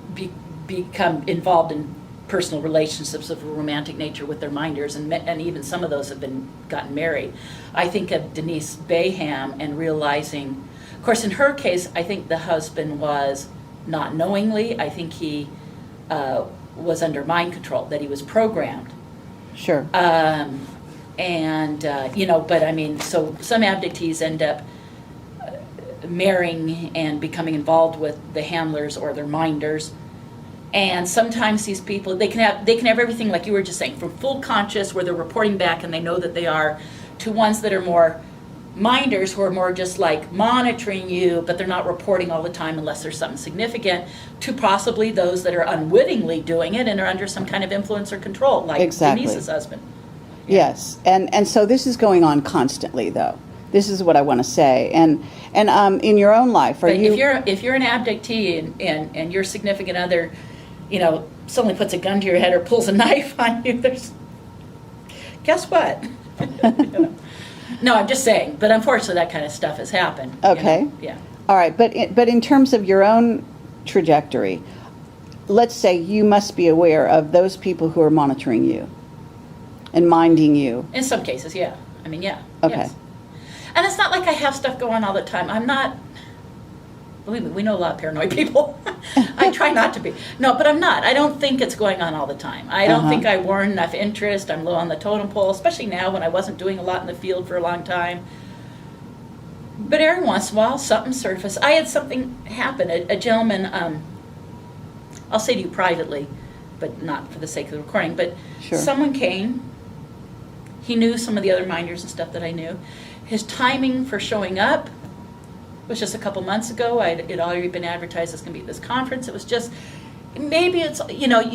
[SPEAKER 2] become involved in personal relationships of a romantic nature with their minders, and even some of those have gotten married. I think of Denise Baham and realizing, of course, in her case, I think the husband was not knowingly. I think he was under mind control, that he was programmed.
[SPEAKER 1] Sure.
[SPEAKER 2] But so some abductees end up marrying and becoming involved with the handlers or their minders. And sometimes these people, they can have everything, like you were just saying, from full conscious where they're reporting back and they know that they are, to ones that are more minders who are more just like monitoring you, but they're not reporting all the time unless there's something significant, to possibly those that are unwittingly doing it and are under some kind of influence or control, like
[SPEAKER 1] Exactly.
[SPEAKER 2] Denise's husband.
[SPEAKER 1] Yes, and so this is going on constantly, though. This is what I want to say. And in your own life,
[SPEAKER 2] But if you're an abductee and your significant other, suddenly puts a gun to your head or pulls a knife on you, guess what? No, I'm just saying. But unfortunately, that kind of stuff has happened.
[SPEAKER 1] Okay.
[SPEAKER 2] Yeah.
[SPEAKER 1] All right, but in terms of your own trajectory, let's say you must be aware of those people who are monitoring you and minding you.
[SPEAKER 2] In some cases, yeah. I mean, yeah.
[SPEAKER 1] Okay.
[SPEAKER 2] Yes. And it's not like I have stuff going all the time. I'm not, believe me, we know a lot of paranoid people. I try not to be. No, but I'm not. I don't think it's going on all the time. I don't think I warrant enough interest. I'm low on the totem pole, especially now when I wasn't doing a lot in the field for a long time. But every once in a while, something surfaced. I had something happen. A gentleman, I'll say to you privately, but not for the sake of the recording, but
[SPEAKER 1] Sure.
[SPEAKER 2] someone came. He knew some of the other minders and stuff that I knew. His timing for showing up was just a couple months ago. It had already been advertised as going to be at this conference. It was just, maybe it's,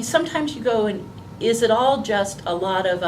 [SPEAKER 2] sometimes you go and, is it all just a lot of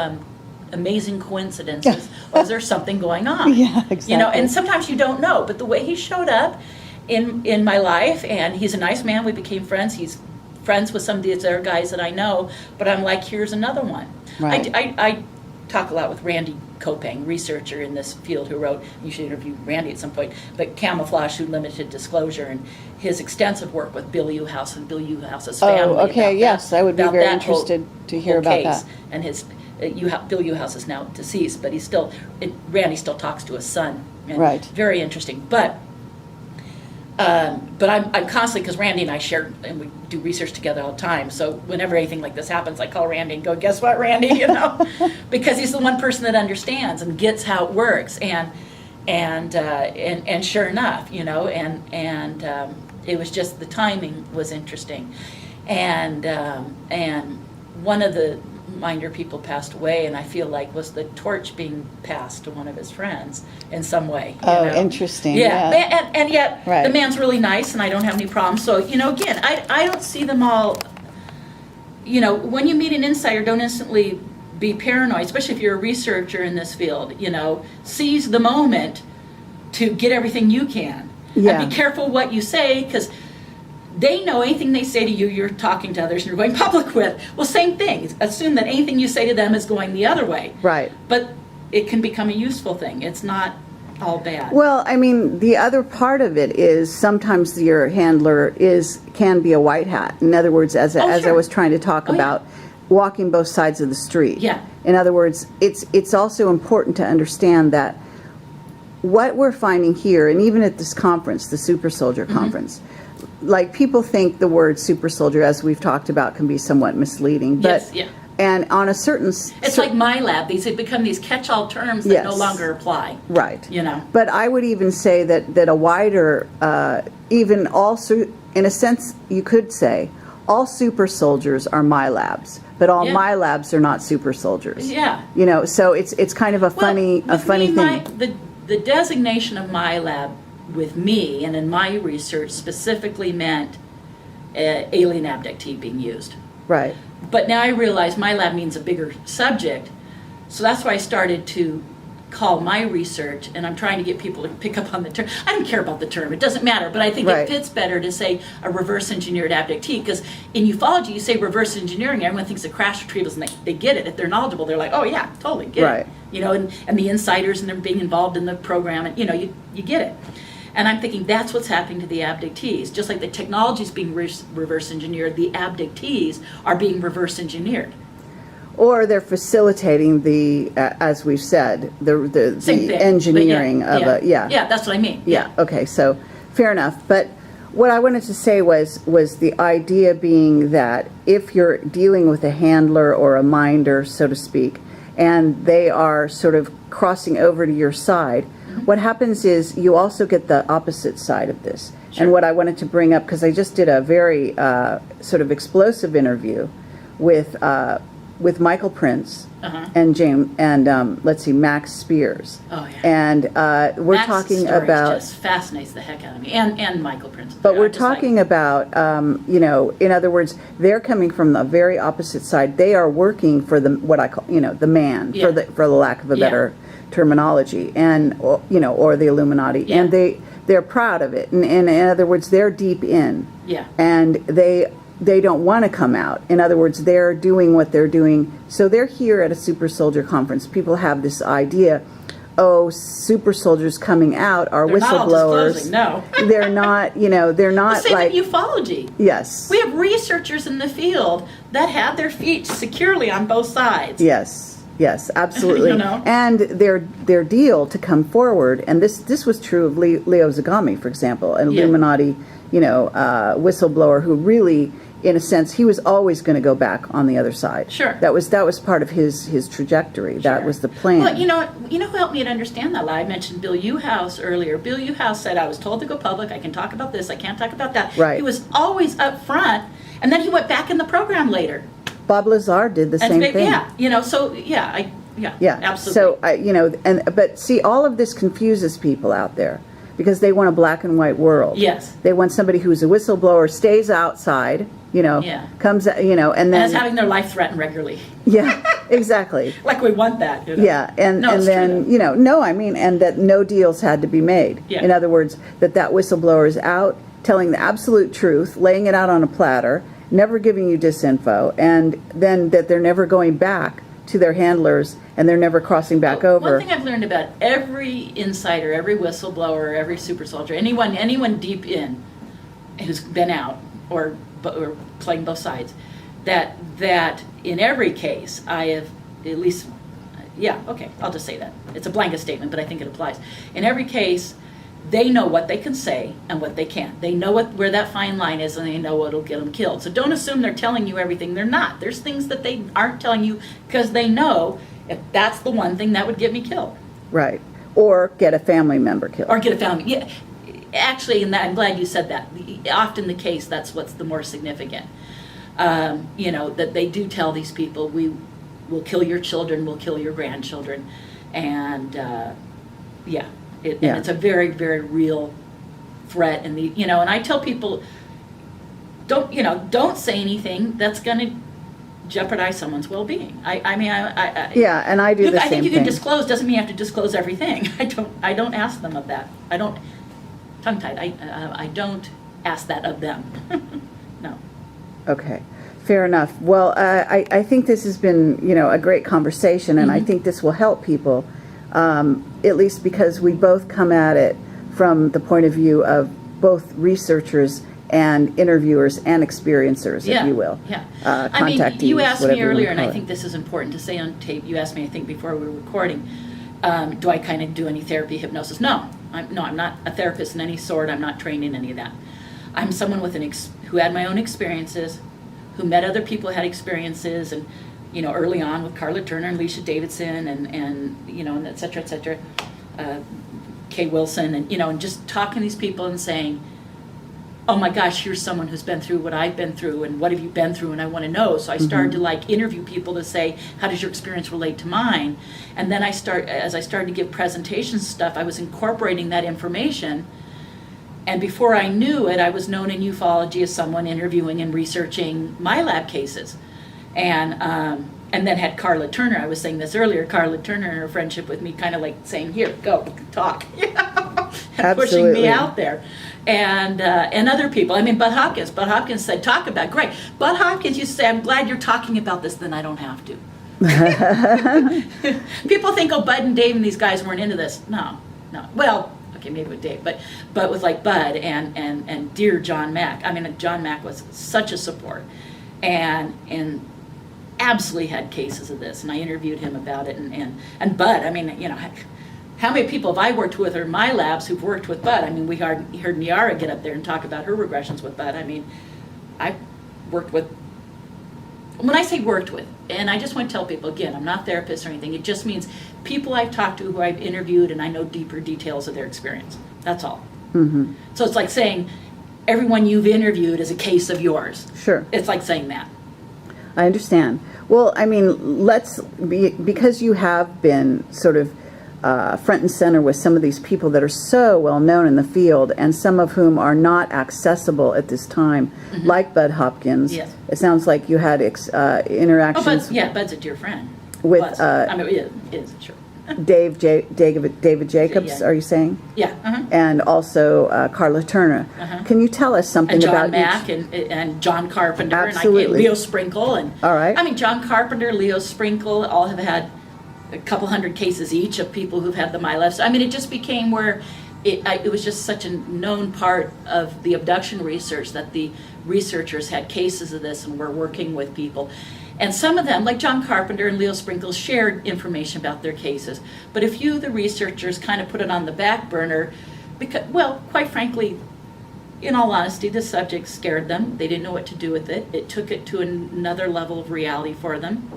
[SPEAKER 2] amazing coincidences? Or is there something going on?
[SPEAKER 1] Yeah, exactly.
[SPEAKER 2] And sometimes you don't know. But the way he showed up in my life, and he's a nice man, we became friends. He's friends with some of these other guys that I know, but I'm like, here's another one.
[SPEAKER 1] Right.
[SPEAKER 2] I talk a lot with Randy Kopang, researcher in this field, who wrote, you should interview Randy at some point, but Camouflage Through Limited Disclosure, and his extensive work with Bill Uhhouse and Bill Uhhouse's family.
[SPEAKER 1] Oh, okay,
[SPEAKER 2] about
[SPEAKER 1] yes, I would be
[SPEAKER 2] about
[SPEAKER 1] very
[SPEAKER 2] that whole-
[SPEAKER 1] interested to hear
[SPEAKER 2] whole
[SPEAKER 1] about
[SPEAKER 2] case.
[SPEAKER 1] that.
[SPEAKER 2] And his Bill Uhhouse is now deceased, but Randy still talks to his son. And
[SPEAKER 1] Right.
[SPEAKER 2] Very interesting. But I'm constantly, because Randy and I share, and we do research together all the time, so whenever anything like this happens, I call Randy and go, guess what, Randy, because he's the one person that understands and gets how it works, and sure enough, and it was just, the timing was interesting, and one of the Minder people passed away, and I feel like was the torch being passed to one of his friends in some way.
[SPEAKER 1] Oh, interesting.
[SPEAKER 2] Yeah,
[SPEAKER 1] Yeah.
[SPEAKER 2] And yet
[SPEAKER 1] Right.
[SPEAKER 2] the man's really nice, and I don't have any problems. So, again, I don't see them all, when you meet an insider, don't instantly be paranoid, especially if you're a researcher in this field, seize the moment to get everything you can.
[SPEAKER 1] Yeah.
[SPEAKER 2] And be careful what you say, because they know anything they say to you, you're talking to others and you're going public with. Well, same thing. Assume that anything you say to them is going the other way.
[SPEAKER 1] Right.
[SPEAKER 2] But it can become a useful thing. It's not all bad.
[SPEAKER 1] Well, I mean, the other part of it is sometimes your handler can be a white hat. In other words, as I
[SPEAKER 2] sure.
[SPEAKER 1] was trying to talk
[SPEAKER 2] Oh, yeah.
[SPEAKER 1] about, walking both sides of the street.
[SPEAKER 2] Yeah.
[SPEAKER 1] In other words, it's also important to understand that what we're finding here, and even at this conference, the Super Soldier Conference, like, people think the word super soldier, as we've talked about, can be somewhat misleading. But,
[SPEAKER 2] Yes, yeah.
[SPEAKER 1] And on a certain...
[SPEAKER 2] It's like my lab. These have become these catch-all terms that no
[SPEAKER 1] Yes.
[SPEAKER 2] longer apply.
[SPEAKER 1] Right.
[SPEAKER 2] But
[SPEAKER 1] I would even say that a wider, even also, in a sense, you could say, all super soldiers are my labs, but all
[SPEAKER 2] Yeah.
[SPEAKER 1] my labs are not super soldiers.
[SPEAKER 2] Yeah.
[SPEAKER 1] So it's kind of a funny thing.
[SPEAKER 2] The designation of my lab with me and in my research specifically meant alien abductee being used.
[SPEAKER 1] Right.
[SPEAKER 2] But now I realize my lab means a bigger subject, so that's why I started to call my research, and I'm trying to get people to pick up on the term. I don't care about the term, it doesn't matter, but I think
[SPEAKER 1] Right.
[SPEAKER 2] it fits better to say a reverse engineered abductee, because in ufology you say reverse engineering, everyone thinks of crash retrievals, and they get it. If they're knowledgeable, they're like, oh yeah, totally get
[SPEAKER 1] Right.
[SPEAKER 2] it. And the insiders and they're being involved in the program, and you get it. And I'm thinking that's what's happening to the abductees. Just like the technology is being reverse engineered, the abductees are being reverse engineered.
[SPEAKER 1] Or they're facilitating the, as we've said, the
[SPEAKER 2] Same thing.
[SPEAKER 1] engineering
[SPEAKER 2] But
[SPEAKER 1] of
[SPEAKER 2] yeah, that's what I mean.
[SPEAKER 1] Yeah, okay, so fair enough. But what I wanted to say was the idea being that if you're dealing with a handler or a minder, so to speak, and they are sort of crossing over to your side, what happens is you also get the opposite side of this.
[SPEAKER 2] Sure.
[SPEAKER 1] And what I wanted to bring up, because I just did a very sort of explosive interview with Michael Prince and James and let's see, Max Spears.
[SPEAKER 2] Oh, yeah.
[SPEAKER 1] And we're
[SPEAKER 2] Max's
[SPEAKER 1] talking
[SPEAKER 2] story
[SPEAKER 1] about
[SPEAKER 2] just fascinates the heck out of me, and Michael Prince.
[SPEAKER 1] But we're
[SPEAKER 2] I'm just like,
[SPEAKER 1] talking about, you know, in other words, they're coming from the very opposite side. They are working for the what I call, you know, the man,
[SPEAKER 2] Yeah.
[SPEAKER 1] for the lack of a
[SPEAKER 2] Yeah.
[SPEAKER 1] better terminology, and you know, or the Illuminati,
[SPEAKER 2] Yeah.
[SPEAKER 1] and they're proud of it. And in other words, they're deep in,
[SPEAKER 2] Yeah.
[SPEAKER 1] and they don't want to come out. In other words, they're doing what they're doing. So they're here at a super soldier conference. People have this idea, oh, super soldiers coming out are
[SPEAKER 2] They're not all
[SPEAKER 1] whistleblowers.
[SPEAKER 2] disclosing, no.
[SPEAKER 1] They're not, you know, they're
[SPEAKER 2] The
[SPEAKER 1] not
[SPEAKER 2] same
[SPEAKER 1] like,
[SPEAKER 2] in ufology.
[SPEAKER 1] yes,
[SPEAKER 2] We have researchers in the field that have their feet securely on both sides.
[SPEAKER 1] yes, absolutely.
[SPEAKER 2] You know?
[SPEAKER 1] And their deal to come forward, and this was true of Leo Zagami, for example, an
[SPEAKER 2] Yeah.
[SPEAKER 1] Illuminati, you know, whistleblower who really, in a sense, he was always going to go back on the other side.
[SPEAKER 2] Sure.
[SPEAKER 1] That was part of his trajectory. That
[SPEAKER 2] Sure.
[SPEAKER 1] was the plan.
[SPEAKER 2] Well, you know who helped me to understand that? I mentioned Bill Uhouse earlier. Bill Uhouse said, I was told to go public. I can talk about this. I can't talk about that.
[SPEAKER 1] Right.
[SPEAKER 2] He was always up front, and then he went back in the program later.
[SPEAKER 1] Bob Lazar did the same thing.
[SPEAKER 2] Yeah, you know, so yeah,
[SPEAKER 1] Yeah.
[SPEAKER 2] absolutely.
[SPEAKER 1] So, you know, but see, all of this confuses people out there because they want a black and white world.
[SPEAKER 2] Yes.
[SPEAKER 1] They want somebody who's a whistleblower, stays outside, you know,
[SPEAKER 2] Yeah.
[SPEAKER 1] comes, you know, and
[SPEAKER 2] and
[SPEAKER 1] then.
[SPEAKER 2] is having their life threatened regularly.
[SPEAKER 1] Yeah, exactly.
[SPEAKER 2] Like we want that. You know?
[SPEAKER 1] Yeah, and
[SPEAKER 2] No, it's true,
[SPEAKER 1] then,
[SPEAKER 2] though.
[SPEAKER 1] you know, no, I mean, and that no deals had to be made.
[SPEAKER 2] Yeah.
[SPEAKER 1] In other words, that whistleblower is out telling the absolute truth, laying it out on a platter, never giving you disinfo, and then that they're never going back to their handlers and they're never crossing back over.
[SPEAKER 2] One thing I've learned about every insider, every whistleblower, every super soldier, anyone deep in who's been out or playing both sides, that in every case I have at least, yeah, okay, I'll just say that. It's a blanket statement, but I think it applies. In every case, they know what they can say and what they can't. They know where that fine line is, and they know what'll get them killed. So don't assume they're telling you everything. They're not. There's things that they aren't telling you because they know if that's the one thing that would get me killed.
[SPEAKER 1] Right. Or get a family member killed.
[SPEAKER 2] Or get a family. Yeah, actually, and I'm glad you said that. Often the case, that's what's the more significant. You know, that they do tell these people, we will kill your children, we'll kill your grandchildren. And yeah. And it's a very, very real threat. And and I tell people, don't say anything that's going to jeopardize someone's well-being. I mean,
[SPEAKER 1] yeah, and I do the same thing.
[SPEAKER 2] I think you can disclose. Doesn't mean you have to disclose everything. I don't ask them of that. I don't tongue-tied. I don't ask that of them. No.
[SPEAKER 1] Okay. Fair enough. Well, I think this has been, a great conversation, and I think this will help people, at least because we both come at it from the point of view of both researchers and interviewers and experiencers, if you will.
[SPEAKER 2] Yeah.
[SPEAKER 1] Contactees,
[SPEAKER 2] you asked me
[SPEAKER 1] whatever you
[SPEAKER 2] earlier,
[SPEAKER 1] wanna
[SPEAKER 2] and I
[SPEAKER 1] call it.
[SPEAKER 2] think this is important to say on tape. You asked me, I think, before we were recording, do I kind of do any therapy, hypnosis? No. I'm not a therapist in any sort. I'm not trained in any of that. I'm someone with who had my own experiences, who met other people who had experiences, and early on with Carla Turner and Leisha Davidson and et cetera, Kay Wilson, and just talking to these people and saying, oh my gosh, here's someone who's been through what I've been through, and what have you been through, and I want to know. So I started to interview people to say, how does your experience relate to mine? And then as I started to give presentations stuff, I was incorporating that information. And before I knew it, I was known in ufology as someone interviewing and researching my lab cases. And then had Carla Turner, I was saying this earlier, Carla Turner and her friendship with me kind of like saying, here, go, talk, and pushing me out there. And other people, Bud Hopkins said, talk about it. Great. Bud Hopkins used to say, I'm glad you're talking about this, then I don't have to. People think, oh, Bud and Dave and these guys weren't into this. No. Well, okay, maybe with Dave, but with like Bud and dear John Mack. John Mack was such a support, and absolutely had cases of this, and I interviewed him about it, and Bud. How many people have I worked with, or in my labs, who've worked with Bud? We heard Niara get up there and talk about her regressions with Bud. I worked with when I say worked with, and I just want to tell people, again, I'm not a therapist or anything, it just means people I've talked to who I've interviewed and I know deeper details of their experience. That's all.
[SPEAKER 1] Mm-hmm.
[SPEAKER 2] So it's like saying everyone you've interviewed is a case of yours.
[SPEAKER 1] Sure.
[SPEAKER 2] It's like saying that.
[SPEAKER 1] I understand. Well, I mean, because you have been sort of front and center with some of these people that are so well known in the field, and some of whom are not accessible at this time, like Bud Hopkins.
[SPEAKER 2] Yes.
[SPEAKER 1] It sounds like you had interactions
[SPEAKER 2] Bud's a dear friend.
[SPEAKER 1] with
[SPEAKER 2] it is, sure.
[SPEAKER 1] David Jacobs,
[SPEAKER 2] Yeah.
[SPEAKER 1] are you saying?
[SPEAKER 2] Yeah.
[SPEAKER 1] And also Carla Turner. Can you tell us something
[SPEAKER 2] And John
[SPEAKER 1] about
[SPEAKER 2] Mack
[SPEAKER 1] each?
[SPEAKER 2] and John Carpenter
[SPEAKER 1] Absolutely.
[SPEAKER 2] and Leo Sprinkle and
[SPEAKER 1] All right.
[SPEAKER 2] I mean John Carpenter, Leo Sprinkle all have had a couple hundred cases each of people who've had the MyLeft. I mean, it just became where it was just such a known part of the abduction research that the researchers had cases of this and were working with people. And some of them, like John Carpenter and Leo Sprinkle, shared information about their cases. But a few of the researchers kind of put it on the back burner because, well, quite frankly, in all honesty, the subject scared them. They didn't know what to do with it. It took it to another level of reality for them.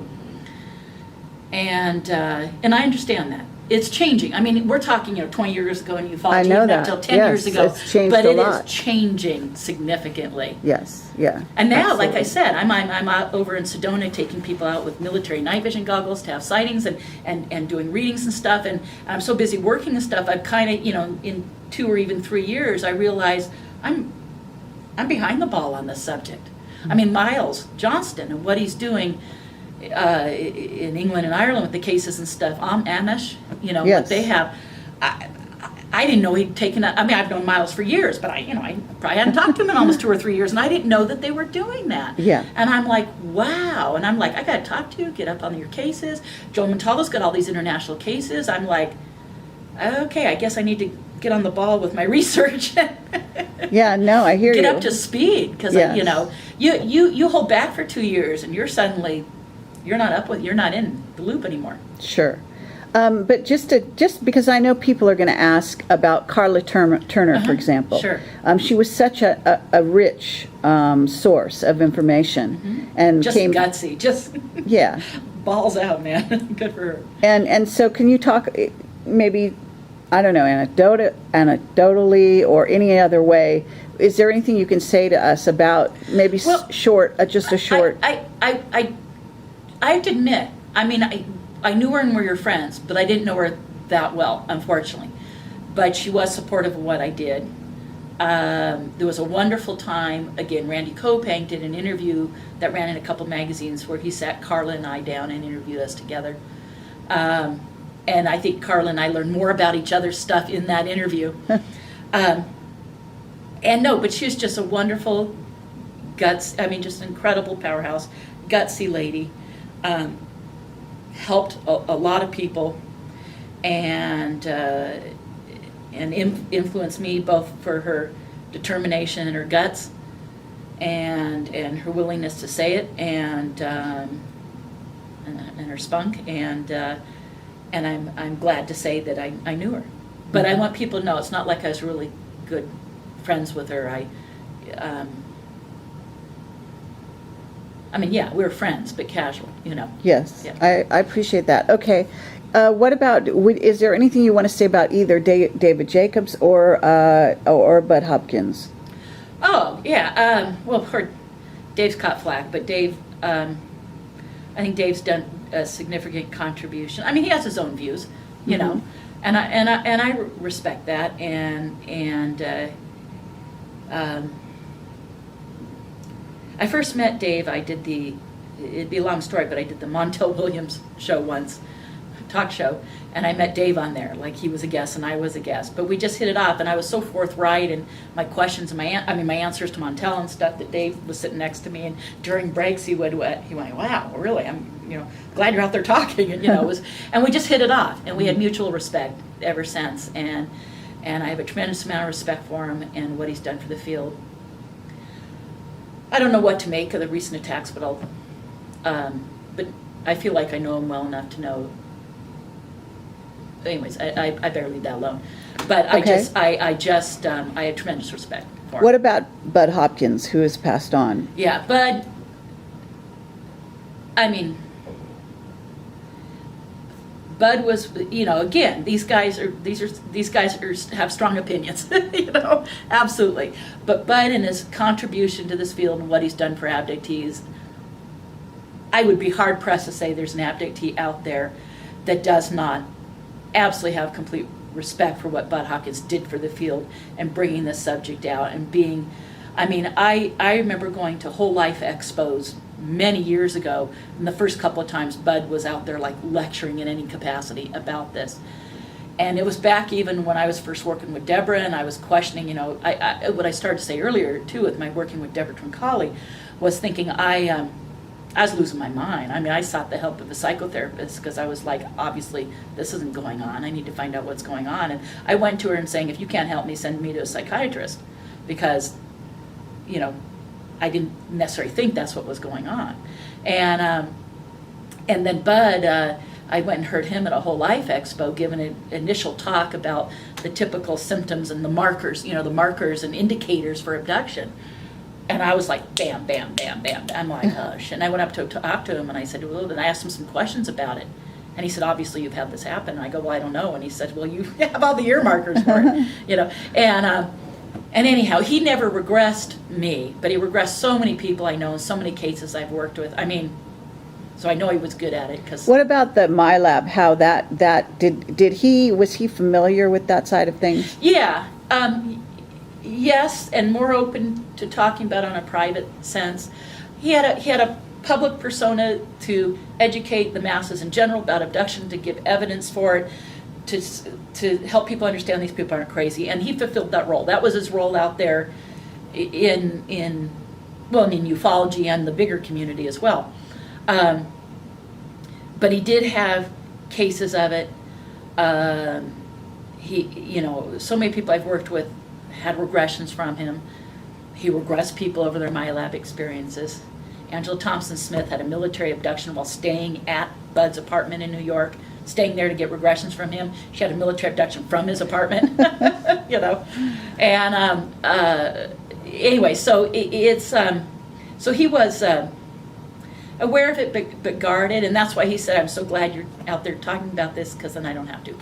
[SPEAKER 2] And I understand that. It's changing. I mean, we're talking, 20 years ago, and you thought
[SPEAKER 1] I know
[SPEAKER 2] even
[SPEAKER 1] that.
[SPEAKER 2] up till 10
[SPEAKER 1] Yes,
[SPEAKER 2] years ago.
[SPEAKER 1] it's changed
[SPEAKER 2] but
[SPEAKER 1] a
[SPEAKER 2] it
[SPEAKER 1] lot.
[SPEAKER 2] is changing significantly.
[SPEAKER 1] Yes, yeah.
[SPEAKER 2] And now, like
[SPEAKER 1] absolutely.
[SPEAKER 2] I said, I'm out over in Sedona taking people out with military night vision goggles to have sightings and doing readings and stuff. And I'm so busy working and stuff, I've kind of, in 2 or even 3 years, I realized I'm behind the ball on this subject. I mean, Miles Johnston and what he's doing in England and Ireland with the cases and stuff, Amish,
[SPEAKER 1] Yes.
[SPEAKER 2] what they have. I didn't know he'd taken up. I mean, I've known Miles for years, but I probably hadn't talked to him in almost 2 or 3 years, and I didn't know that they were doing that.
[SPEAKER 1] Yeah.
[SPEAKER 2] And I'm like, wow. And I'm like, I got to talk to you, get up on your cases. Joe Montalvo's got all these international cases. I'm like, okay, I guess I need to get on the ball with my research.
[SPEAKER 1] Yeah, no, I hear you.
[SPEAKER 2] Get up to speed, because
[SPEAKER 1] Yes.
[SPEAKER 2] you hold back for 2 years, and you're not in the loop anymore.
[SPEAKER 1] Sure. But just because I know people are going to ask about Carla Turner, for example.
[SPEAKER 2] Sure.
[SPEAKER 1] She was such a rich source of information, and
[SPEAKER 2] Just
[SPEAKER 1] came
[SPEAKER 2] gutsy, just
[SPEAKER 1] yeah.
[SPEAKER 2] balls out, man. Good for her.
[SPEAKER 1] And so, can you talk maybe, I don't know, anecdotally or any other way? Is there anything you can say to us about maybe
[SPEAKER 2] Well,
[SPEAKER 1] just a short?
[SPEAKER 2] I have to admit, I mean, I knew her and we were friends, but I didn't know her that well, unfortunately. But she was supportive of what I did. There was a wonderful time. Again, Randy Kopang did an interview that ran in a couple magazines where he sat Carla and I down and interviewed us together. And I think Carla and I learned more about each other's stuff in that interview. But she was just a wonderful, just an incredible powerhouse, gutsy lady. Helped a lot of people, and influenced me both for her determination and her guts, and her willingness to say it, and her spunk, and I'm glad to say that I knew her. But I want people to know it's not like I was really good friends with her. Yeah, we were friends, but casual,
[SPEAKER 1] Yes,
[SPEAKER 2] Yeah.
[SPEAKER 1] I appreciate that. Okay. What about, is there anything you want to say about either David Jacobs or Bud Hopkins?
[SPEAKER 2] Oh, yeah. Well, Dave's caught flack, but Dave, I think Dave's done a significant contribution. I mean, he has his own views, and I respect that, I first met Dave, it'd be a long story, but I did the Montel Williams show once, talk show, and I met Dave on there, like he was a guest and I was a guest. But we just hit it off, and I was so forthright in my questions and my answers to Montel and stuff, that Dave was sitting next to me, and during breaks he went, wow, really, I'm glad you're out there talking, and and we just hit it off, and we had mutual respect ever since, and I have a tremendous amount of respect for him and what he's done for the field. I don't know what to make of the recent attacks, but but I feel like I know him well enough to know. Anyways, I better leave that alone. But
[SPEAKER 1] Okay.
[SPEAKER 2] I have tremendous respect for him.
[SPEAKER 1] What about Bud Hopkins, who has passed on?
[SPEAKER 2] Yeah, Bud. I mean, Bud was, again, these guys have strong opinions, absolutely. But Bud and his contribution to this field and what he's done for abductees, I would be hard pressed to say there's an abductee out there that does not absolutely have complete respect for what Bud Hawkins did for the field and bringing this subject out and being, I remember going to whole life expos many years ago, and the first couple of times Bud was out there like lecturing in any capacity about this. And it was back even when I was first working with Deborah, and I was questioning, what I started to say earlier too with my working with Deborah Troncalli was thinking I was losing my mind. I sought the help of a psychotherapist because I was like, obviously this isn't going on. I need to find out what's going on. And I went to her and saying, if you can't help me, send me to a psychiatrist, because, I didn't necessarily think that's what was going on. And then Bud, I went and heard him at a Whole Life Expo giving an initial talk about the typical symptoms and the markers, the markers and indicators for abduction. And I was like, bam, bam, bam, bam. I'm like, hush. And I went up to talk to him, and I said, well, and I asked him some questions about it. And he said, obviously you've had this happen. And I go, well, I don't know. And he said, well, you have all the ear markers for it, And anyhow, he never regressed me, but he regressed so many people I know, so many cases I've worked with. So I know he was good at it.
[SPEAKER 1] What about the MyLab? How was he familiar with that side of things?
[SPEAKER 2] Yeah. Yes, and more open to talking about on a private sense. He had a public persona to educate the masses in general about abduction, to give evidence for it, to help people understand these people aren't crazy, and he fulfilled that role. That was his role out there in ufology and the bigger community as well. But he did have cases of it. So many people I've worked with had regressions from him. He regressed people over their MyLab experiences. Angela Thompson Smith had a military abduction while staying at Bud's apartment in New York, staying there to get regressions from him. She had a military abduction from his apartment, And anyway, so so he was aware of it, but guarded, and that's why he said, "I'm so glad you're out there talking about this, because then I don't have to."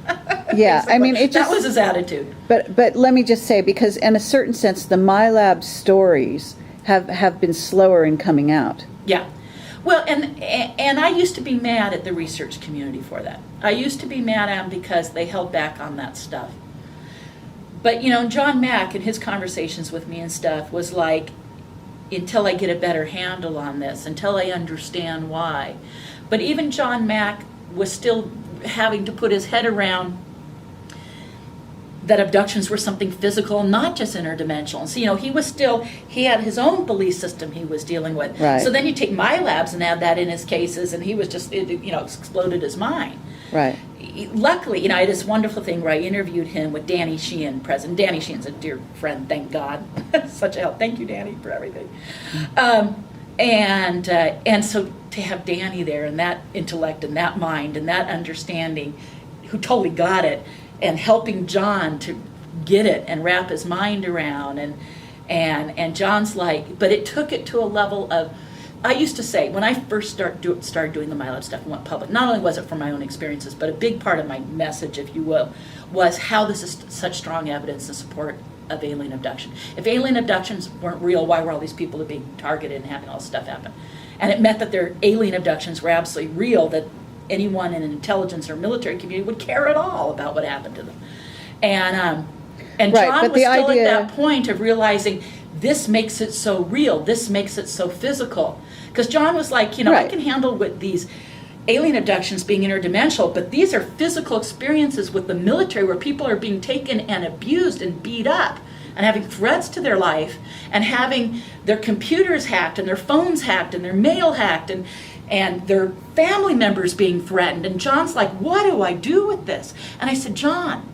[SPEAKER 1] Yeah,
[SPEAKER 2] that was his attitude.
[SPEAKER 1] But let me just say, because in a certain sense, the MyLab stories have been slower in coming out.
[SPEAKER 2] Yeah. Well, and I used to be mad at the research community for that. I used to be mad at them because they held back on that stuff. But, John Mack in his conversations with me and stuff was like, until I get a better handle on this, until I understand why. But even John Mack was still having to put his head around that abductions were something physical, not just interdimensional. So, he had his own belief system he was dealing with.
[SPEAKER 1] Right.
[SPEAKER 2] So then you take MyLabs and add that in his cases, and he was just, exploded his mind.
[SPEAKER 1] Right.
[SPEAKER 2] Luckily, I had this wonderful thing where I interviewed him with Danny Sheehan, President. Danny Sheehan's a dear friend, thank God. Such a help. Thank you, Danny, for everything. And so to have Danny there, and that intellect and that mind and that understanding, who totally got it, and helping John to get it and wrap his mind around, and John's like, but it took it to a level of, I used to say, when I first started doing the MyLab stuff and went public, not only was it from my own experiences, but a big part of my message, if you will, was how this is such strong evidence in support of alien abduction. If alien abductions weren't real, why were all these people being targeted and having all this stuff happen? And it meant that their alien abductions were absolutely real, that anyone in an intelligence or military community would care at all about what happened to them. And John was still at that point of realizing, this makes it so real, this makes it so physical. Because John was like,
[SPEAKER 1] Right.
[SPEAKER 2] I can handle with these alien abductions being interdimensional, but these are physical experiences with the military where people are being taken and abused and beat up and having threats to their life and having their computers hacked and their phones hacked and their mail hacked and their family members being threatened. And John's like, what do I do with this? And I said, John,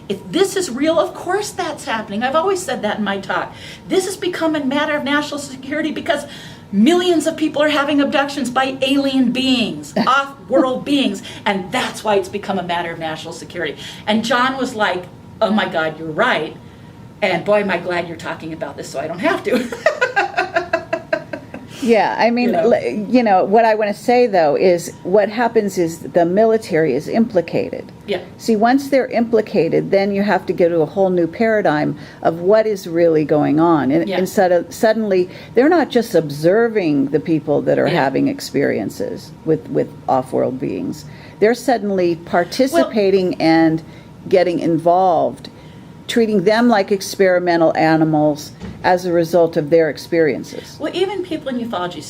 [SPEAKER 2] if this is real, of course that's happening. I've always said that in my talk. This has become a matter of national security because millions of people are having abductions by alien beings, off-world beings, and that's why it's become a matter of national security. And John was like, oh my God, you're right. And boy, am I glad you're talking about this so I don't have to.
[SPEAKER 1] Yeah, I mean,
[SPEAKER 2] You know?
[SPEAKER 1] what I want to say, though, is what happens is the military is implicated.
[SPEAKER 2] Yeah.
[SPEAKER 1] See, once they're implicated, then you have to go to a whole new paradigm of what is really going on. And
[SPEAKER 2] Yeah.
[SPEAKER 1] instead of suddenly, they're not just observing the people that are
[SPEAKER 2] Yeah.
[SPEAKER 1] having experiences with off-world beings. They're suddenly participating and getting involved, treating them like experimental animals as a result of their experiences.
[SPEAKER 2] Well, even people in ufology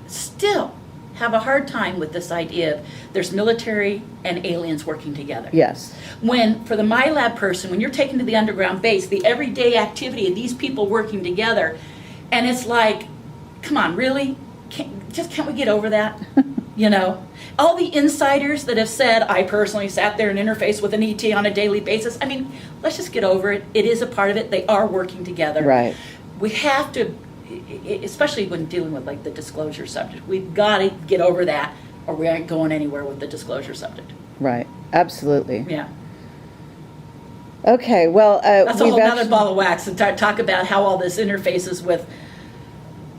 [SPEAKER 2] still have a hard time with this idea of there's military and aliens working together.
[SPEAKER 1] Yes.
[SPEAKER 2] When, for the MyLab person, when you're taken to the underground base, the everyday activity of these people working together, and it's like, come on, really? Can't we get over that? You know? All the insiders that have said, I personally sat there and interfaced with an ET on a daily basis. I mean, let's just get over it. It is a part of it. They are working together.
[SPEAKER 1] Right.
[SPEAKER 2] We have to, especially when dealing with like the disclosure subject, we've got to get over that or we aren't going anywhere with the disclosure subject.
[SPEAKER 1] Right. Absolutely.
[SPEAKER 2] Yeah.
[SPEAKER 1] Okay, well,
[SPEAKER 2] That's a
[SPEAKER 1] we've
[SPEAKER 2] whole
[SPEAKER 1] actually-
[SPEAKER 2] other ball of wax to talk about how all this interfaces with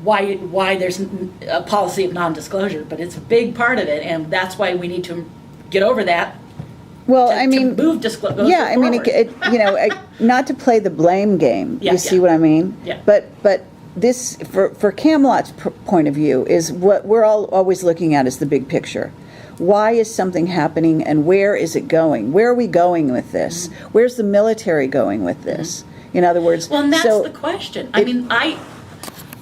[SPEAKER 2] why there's a policy of non-disclosure, but it's a big part of it, and that's why we need to get over that.
[SPEAKER 1] Well,
[SPEAKER 2] to,
[SPEAKER 1] I mean,
[SPEAKER 2] to move disclosure.
[SPEAKER 1] yeah, I mean, not to play the blame game.
[SPEAKER 2] Yeah,
[SPEAKER 1] You see
[SPEAKER 2] yeah.
[SPEAKER 1] what I mean?
[SPEAKER 2] Yeah.
[SPEAKER 1] But this, for Camelot's point of view, is what we're always looking at is the big picture. Why is something happening, and where is it going? Where are we going with this?
[SPEAKER 2] Mm-hmm.
[SPEAKER 1] Where's the military going with this? In other words,
[SPEAKER 2] Well, and that's
[SPEAKER 1] so
[SPEAKER 2] the question.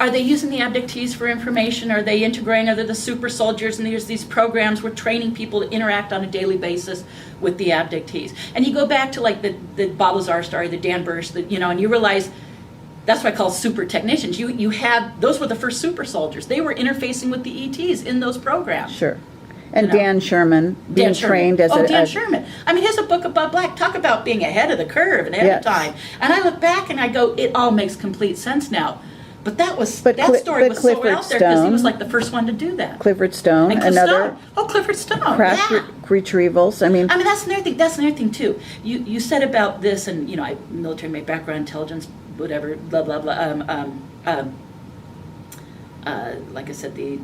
[SPEAKER 2] Are they using the abductees for information? Are they integrating? Are they the super soldiers? And there's these programs where training people to interact on a daily basis with the abductees. And you go back to like the Bob Lazar story, the Dan Bursch, and you realize that's what I call super technicians. You have, those were the first super soldiers. They were interfacing with the ETs in those programs.
[SPEAKER 1] sure. And
[SPEAKER 2] You know.
[SPEAKER 1] Dan Sherman being
[SPEAKER 2] Dan Sherman.
[SPEAKER 1] trained as
[SPEAKER 2] Dan Sherman. I mean, here's a book about Black. Talk about being ahead of the curve and ahead
[SPEAKER 1] Yes.
[SPEAKER 2] of time. And I look back and I go, it all makes complete sense now. But that story was so
[SPEAKER 1] Clifford
[SPEAKER 2] out there because he
[SPEAKER 1] Stone-
[SPEAKER 2] was like the first one to do that.
[SPEAKER 1] Clifford Stone,
[SPEAKER 2] And Cliff
[SPEAKER 1] another
[SPEAKER 2] Stone. Oh, Clifford Stone.
[SPEAKER 1] crash
[SPEAKER 2] Yeah.
[SPEAKER 1] retrievals. I mean,
[SPEAKER 2] That's another thing. That's another thing too. You said about this, and military, my background, intelligence, whatever, blah blah blah. Like I said, the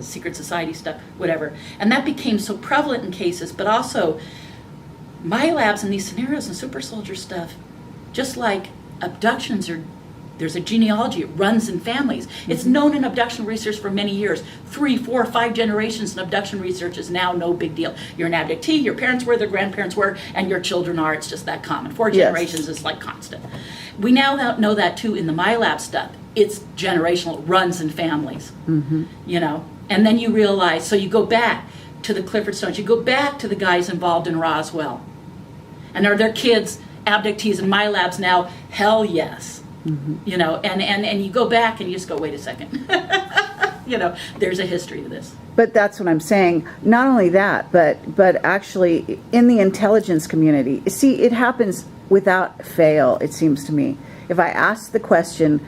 [SPEAKER 2] secret society stuff, whatever, and that became so prevalent in cases. But also, my labs and these scenarios and super soldier stuff, just like abductions are. There's a genealogy, it runs in families. It's known in abduction research for many years. 3, 4, 5 generations in abduction research is now no big deal. You're an abductee, your parents were, their grandparents were, and your children are. It's just that common. 4
[SPEAKER 1] Yes.
[SPEAKER 2] generations is like constant. We now know that too in the MyLab stuff. It's generational, it runs in families. And then you realize, so you go back to the Clifford Stones, you go back to the guys involved in Roswell. And are their kids abductees in MyLabs now? Hell yes. And you go back and you just go, wait a second. There's a history to this.
[SPEAKER 1] but that's what I'm saying. Not only that, but actually in the intelligence community, see, it happens without fail, it seems to me. If I ask the question,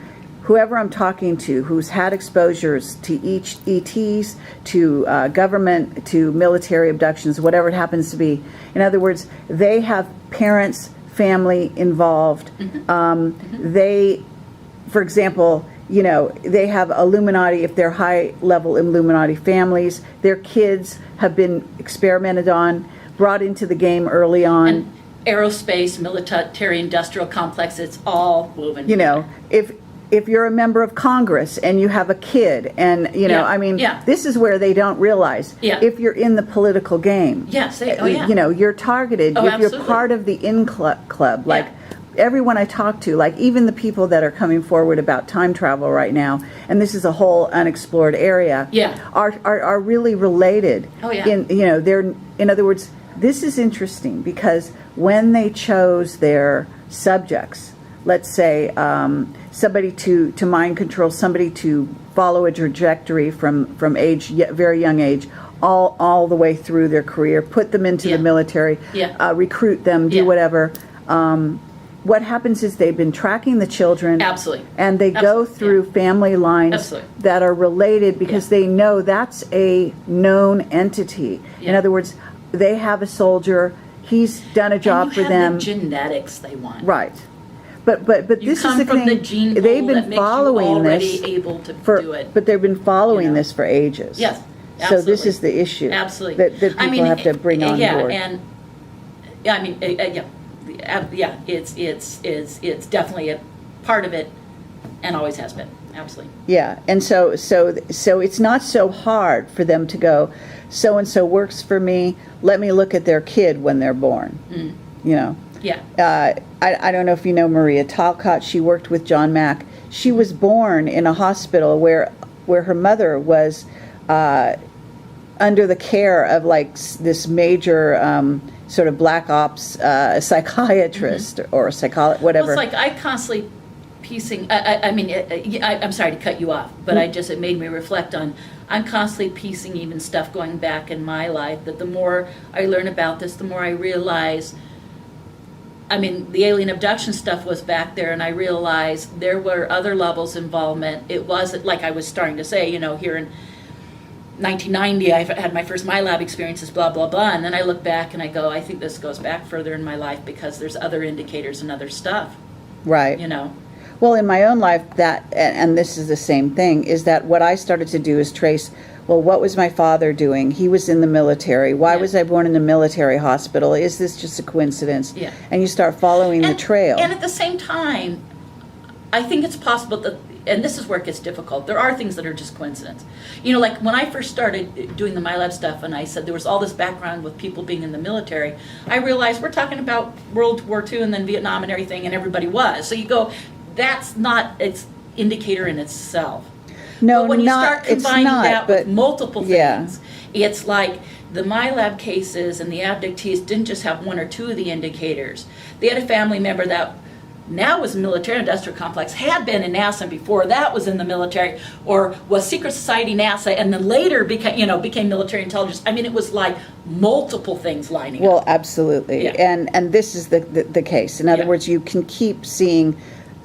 [SPEAKER 1] whoever I'm talking to who's had exposures to each ETs, to government, to military abductions, whatever it happens to be, in other words, they have parents, family involved. They, for example, they have Illuminati, if they're high-level Illuminati families, their kids have been experimented on, brought into the game early on.
[SPEAKER 2] And aerospace, military, industrial complex, it's all woven.
[SPEAKER 1] If you're a member of Congress and you have a kid, and
[SPEAKER 2] Yeah.
[SPEAKER 1] this is where they don't realize.
[SPEAKER 2] Yeah.
[SPEAKER 1] If you're in the political game,
[SPEAKER 2] Yes,
[SPEAKER 1] you're targeted.
[SPEAKER 2] Oh,
[SPEAKER 1] if you're
[SPEAKER 2] absolutely.
[SPEAKER 1] part of the club, like
[SPEAKER 2] Yeah.
[SPEAKER 1] everyone I talk to, like even the people that are coming forward about time travel right now, and this is a whole unexplored area,
[SPEAKER 2] Yeah.
[SPEAKER 1] are really related.
[SPEAKER 2] Oh, yeah.
[SPEAKER 1] In other words, this is interesting because when they chose their subjects, let's say somebody to mind control, somebody to follow a trajectory from very young age, all the way through their career, put them into
[SPEAKER 2] Yeah.
[SPEAKER 1] the military,
[SPEAKER 2] Yeah.
[SPEAKER 1] recruit them, do
[SPEAKER 2] Yeah.
[SPEAKER 1] whatever. What happens is they've been tracking the children.
[SPEAKER 2] Absolutely.
[SPEAKER 1] And they go
[SPEAKER 2] Absolutely,
[SPEAKER 1] through family lines
[SPEAKER 2] Absolutely.
[SPEAKER 1] that are related because they know that's a known entity. In
[SPEAKER 2] Yeah.
[SPEAKER 1] other words, they have a soldier, he's done a job
[SPEAKER 2] and you
[SPEAKER 1] for
[SPEAKER 2] have
[SPEAKER 1] them.
[SPEAKER 2] the genetics they want.
[SPEAKER 1] Right. But
[SPEAKER 2] You
[SPEAKER 1] this is
[SPEAKER 2] come
[SPEAKER 1] the
[SPEAKER 2] from the
[SPEAKER 1] thing.
[SPEAKER 2] gene
[SPEAKER 1] They've
[SPEAKER 2] pool
[SPEAKER 1] been
[SPEAKER 2] that makes you
[SPEAKER 1] following
[SPEAKER 2] already
[SPEAKER 1] this
[SPEAKER 2] able to
[SPEAKER 1] for,
[SPEAKER 2] do it.
[SPEAKER 1] but they've been following
[SPEAKER 2] you know.
[SPEAKER 1] this for ages.
[SPEAKER 2] Yes,
[SPEAKER 1] So this
[SPEAKER 2] absolutely.
[SPEAKER 1] is the issue.
[SPEAKER 2] Absolutely.
[SPEAKER 1] That people have to bring on
[SPEAKER 2] yeah,
[SPEAKER 1] board.
[SPEAKER 2] And yeah, I mean, yeah, it's definitely a part of it, and always has been. Absolutely.
[SPEAKER 1] Yeah, and so it's not so hard for them to go, so and so works for me. Let me look at their kid when they're born. You know.
[SPEAKER 2] Yeah.
[SPEAKER 1] I don't know if you know Maria Talcott. She worked with John Mack. She was born in a hospital where her mother was under the care of like this major sort of black ops psychiatrist or psychologist, whatever.
[SPEAKER 2] Well, it's like I constantly piecing. I mean, I'm sorry to cut you off, but it made me reflect on. I'm constantly piecing even stuff going back in my life. That the more I learn about this, the more I realize. I mean, the alien abduction stuff was back there, and I realized there were other levels involvement. It wasn't like I was starting to say, here in 1990, I had my first MyLab experiences, blah, blah, blah. And then I look back and I go, I think this goes back further in my life because there's other indicators and other stuff.
[SPEAKER 1] Right. Well, in my own life, and this is the same thing, is that what I started to do is trace, well, what was my father doing? He was in the military. Why was I born in a military hospital? Is this just a coincidence?
[SPEAKER 2] Yeah.
[SPEAKER 1] And you start following the trail.
[SPEAKER 2] And at the same time, I think it's possible that, and this is where it gets difficult, there are things that are just coincidence. Like when I first started doing the MyLab stuff and I said there was all this background with people being in the military, I realized we're talking about World War II and then Vietnam and everything, and everybody was. So you go, that's not its indicator in itself.
[SPEAKER 1] No,
[SPEAKER 2] but when you start combining that with multiple things, it's like the MyLab cases and the abductees didn't just have one or two of the indicators. They had a family member that now was military industrial complex, had been in NASA and before that was in the military, or was secret society NASA and then later became military intelligence. I mean, it was like multiple things lining up.
[SPEAKER 1] Well, absolutely.
[SPEAKER 2] Yeah.
[SPEAKER 1] And this is the case. In other words, you can keep seeing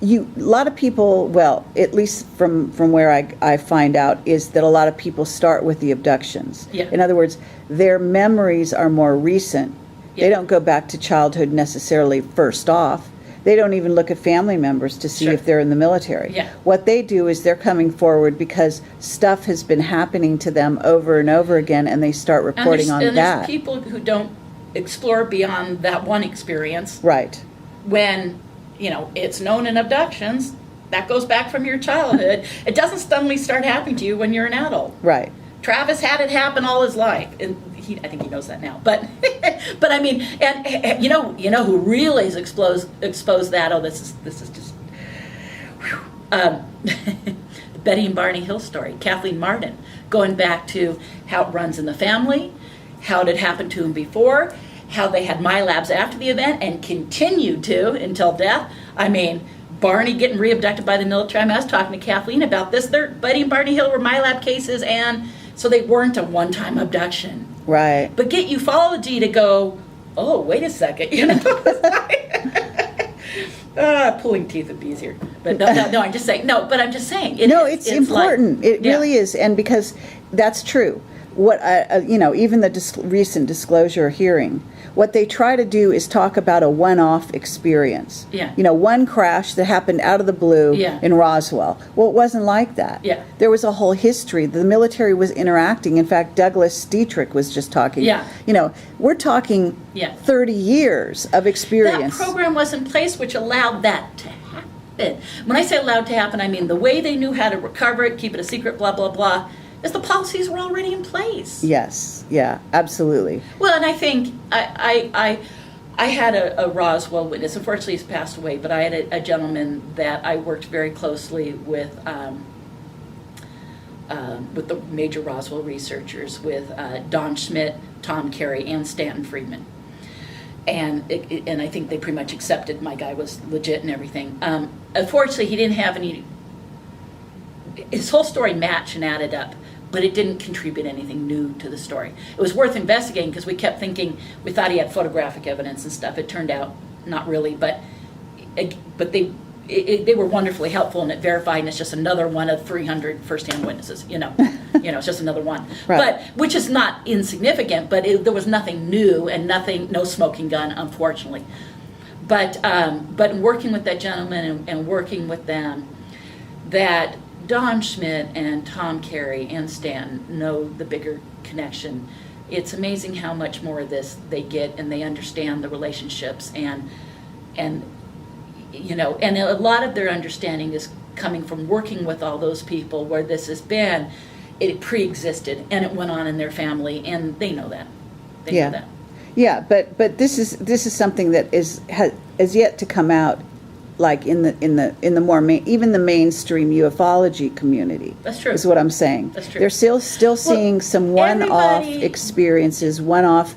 [SPEAKER 1] a lot of people, well, at least from where I find out, is that a lot of people start with the abductions.
[SPEAKER 2] Yeah.
[SPEAKER 1] In other words, their memories are more recent.
[SPEAKER 2] Yeah.
[SPEAKER 1] They don't go back to childhood necessarily first off. They don't even look at family members to see if they're in the military.
[SPEAKER 2] Yeah.
[SPEAKER 1] What they do is they're coming forward because stuff has been happening to them over and over again, and they start reporting on
[SPEAKER 2] and
[SPEAKER 1] that.
[SPEAKER 2] there's people who don't explore beyond that one experience.
[SPEAKER 1] Right.
[SPEAKER 2] When it's known in abductions, that goes back from your childhood. It doesn't suddenly start happening to you when you're an adult.
[SPEAKER 1] Right.
[SPEAKER 2] Travis had it happen all his life, and I think he knows that now. But, but I mean, and you know who really has exposed that? Oh, this is just the Betty and Barney Hill story. Kathleen Martin, going back to how it runs in the family, how it had happened to him before, how they had MyLabs after the event and continued to until death. I mean, Barney getting re-abducted by the military. I was talking to Kathleen about this. Betty and Barney Hill were MyLab cases, and so they weren't a one-time abduction.
[SPEAKER 1] Right.
[SPEAKER 2] But you follow the G to go, oh, wait a second, pulling teeth of bees here. But no, I'm just saying. No, but I'm just saying.
[SPEAKER 1] It's important.
[SPEAKER 2] Like,
[SPEAKER 1] it really is, and because that's true. What even the recent disclosure hearing, what they try to do is talk about a one-off experience.
[SPEAKER 2] Yeah.
[SPEAKER 1] One crash that happened out of the blue in Roswell. Well, it wasn't like that.
[SPEAKER 2] Yeah.
[SPEAKER 1] There was a whole history. The military was interacting. In fact, Douglas Dietrich was just talking.
[SPEAKER 2] Yeah.
[SPEAKER 1] We're talking 30 years of experience.
[SPEAKER 2] That program was in place which allowed that to happen. When I say allowed to happen, I mean the way they knew how to recover it, keep it a secret, blah, blah, blah, is the policies were already in place.
[SPEAKER 1] Yes, yeah, absolutely.
[SPEAKER 2] Well, and I think I had a Roswell witness. Unfortunately, he's passed away, but I had a gentleman that I worked very closely with the major Roswell researchers, with Don Schmidt, Tom Carey, and Stanton Friedman. And I think they pretty much accepted my guy was legit and everything. Unfortunately, he didn't have any. His whole story matched and added up, but it didn't contribute anything new to the story. It was worth investigating because we kept thinking, we thought he had photographic evidence and stuff. It turned out not really, but they were wonderfully helpful, and it verified, and it's just another one of 300 firsthand witnesses, it's just another one.
[SPEAKER 1] Right.
[SPEAKER 2] But, which is not insignificant, but there was nothing new and no smoking gun, unfortunately. But in working with that gentleman and working with them, that Don Schmidt and Tom Carey and Stan know the bigger connection. It's amazing how much more of this they get, and they understand the relationships, and you know, and a lot of their understanding is coming from working with all those people where this has been, it pre-existed and it went on in their family, and they know that. They know that.
[SPEAKER 1] Yeah, but this is something that has yet to come out, like in the more even the mainstream ufology community.
[SPEAKER 2] That's true.
[SPEAKER 1] Is what I'm saying.
[SPEAKER 2] That's true.
[SPEAKER 1] They're still seeing some one-off experiences, one-off,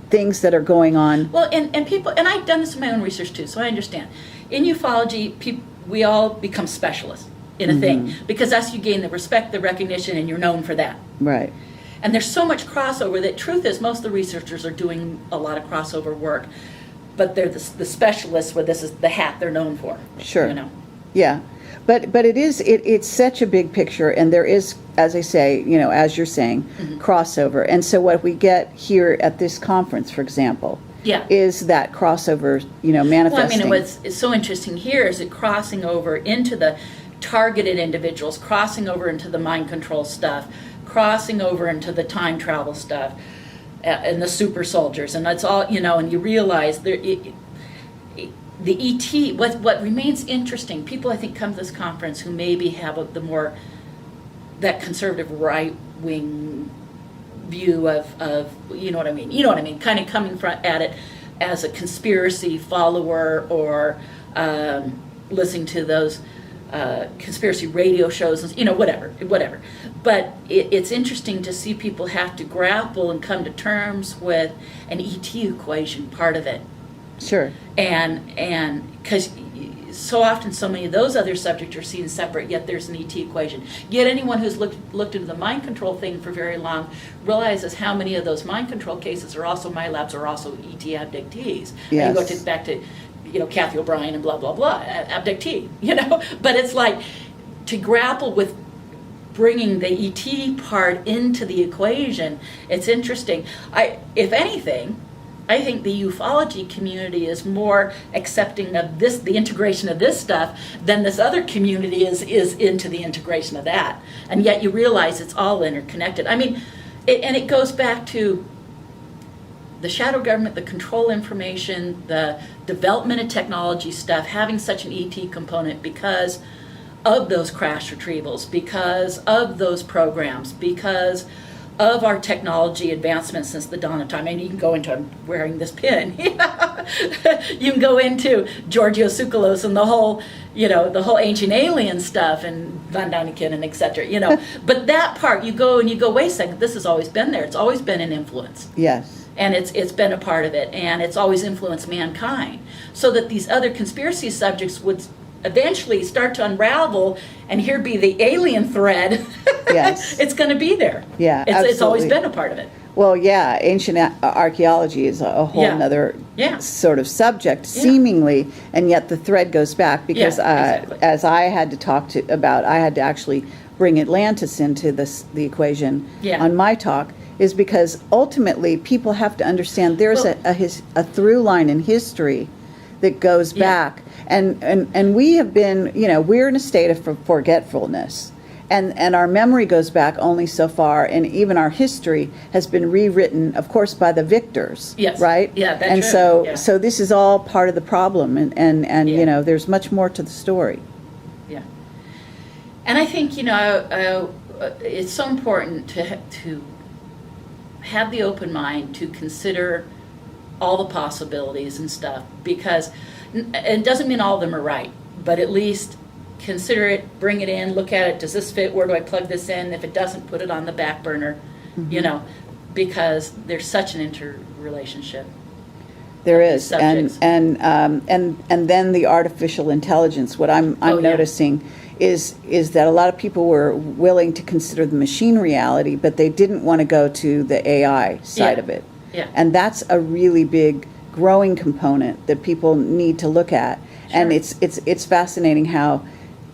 [SPEAKER 1] things that are going on.
[SPEAKER 2] Well, and people, and I've done this in my own research too, so I understand. In ufology, we all become specialists in a thing, because that's you gain the respect, the recognition, and you're known for that.
[SPEAKER 1] Right.
[SPEAKER 2] And there's so much crossover that truth is most of the researchers are doing a lot of crossover work, but they're the specialists where this is the hat they're known for.
[SPEAKER 1] Sure.
[SPEAKER 2] You know.
[SPEAKER 1] Yeah. But it's such a big picture, and there is, as I say, as you're saying, crossover. And so what we get here at this conference, for example, is that crossover, manifesting.
[SPEAKER 2] Well, I mean, what's so interesting here is it crossing over into the targeted individuals, crossing over into the mind control stuff, crossing over into the time travel stuff, and the super soldiers, and that's all, and you realize the ET, what remains interesting, people I think come to this conference who maybe have that conservative right-wing view of you know what I mean, kind of coming at it as a conspiracy follower, or listening to those conspiracy radio shows, and whatever. But it's interesting to see people have to grapple and come to terms with an ET equation, part of it.
[SPEAKER 1] Sure.
[SPEAKER 2] And because so often so many of those other subjects are seen separate, yet there's an ET equation. Yet anyone who's looked into the mind control thing for very long realizes how many of those mind control cases are also MILABs, are also ET abductees.
[SPEAKER 1] Yes.
[SPEAKER 2] And you go back to Kathy O'Brien and blah, blah, blah, abductee, But it's like, to grapple with bringing the ET part into the equation, it's interesting. If anything, I think the ufology community is more accepting of this, the integration of this stuff, than this other community is into the integration of that. And yet you realize it's all interconnected. I mean, it goes back to the shadow government, the control information, the development of technology stuff, having such an ET component because of those crash retrievals, because of those programs, because of our technology advancements since the dawn of time. And you can go into, I'm wearing this pin, you can go into Giorgio Tsoukalos and the whole ancient alien stuff, and Von Däniken and et cetera, But that part, you go, wait a second, this has always been there. It's always been an influence.
[SPEAKER 1] Yes.
[SPEAKER 2] And it's been a part of it, and it's always influenced mankind. So that these other conspiracy subjects would eventually start to unravel, and here be the alien thread.
[SPEAKER 1] Yes.
[SPEAKER 2] It's going to be there.
[SPEAKER 1] Yeah,
[SPEAKER 2] it's always been a part of it.
[SPEAKER 1] Well, yeah, ancient archaeology is a whole other sort of subject, seemingly, and yet the thread goes back, because
[SPEAKER 2] exactly.
[SPEAKER 1] As I had to talk about, I had to actually bring Atlantis into the equation on my talk, is because ultimately people have to understand there's a through line in history that goes back, and we have been, we're in a state of forgetfulness, and our memory goes back only so far, and even our history has been rewritten, of course, by the victors.
[SPEAKER 2] Yes.
[SPEAKER 1] Right.
[SPEAKER 2] Yeah. That's
[SPEAKER 1] and
[SPEAKER 2] true.
[SPEAKER 1] so this is all part of the problem, and there's much more to the story.
[SPEAKER 2] Yeah. And I think it's so important to have the open mind to consider all the possibilities and stuff, because it doesn't mean all of them are right, but at least consider it, bring it in, look at it, does this fit, where do I plug this in, if it doesn't, put it on the back burner, because there's such an interrelationship.
[SPEAKER 1] There is, and then the artificial intelligence. What I'm noticing is that a lot of people were willing to consider the machine reality, but they didn't want to go to the AI side of it.
[SPEAKER 2] Yeah.
[SPEAKER 1] And that's a really big growing component that people need to look at.
[SPEAKER 2] Sure.
[SPEAKER 1] And it's fascinating how,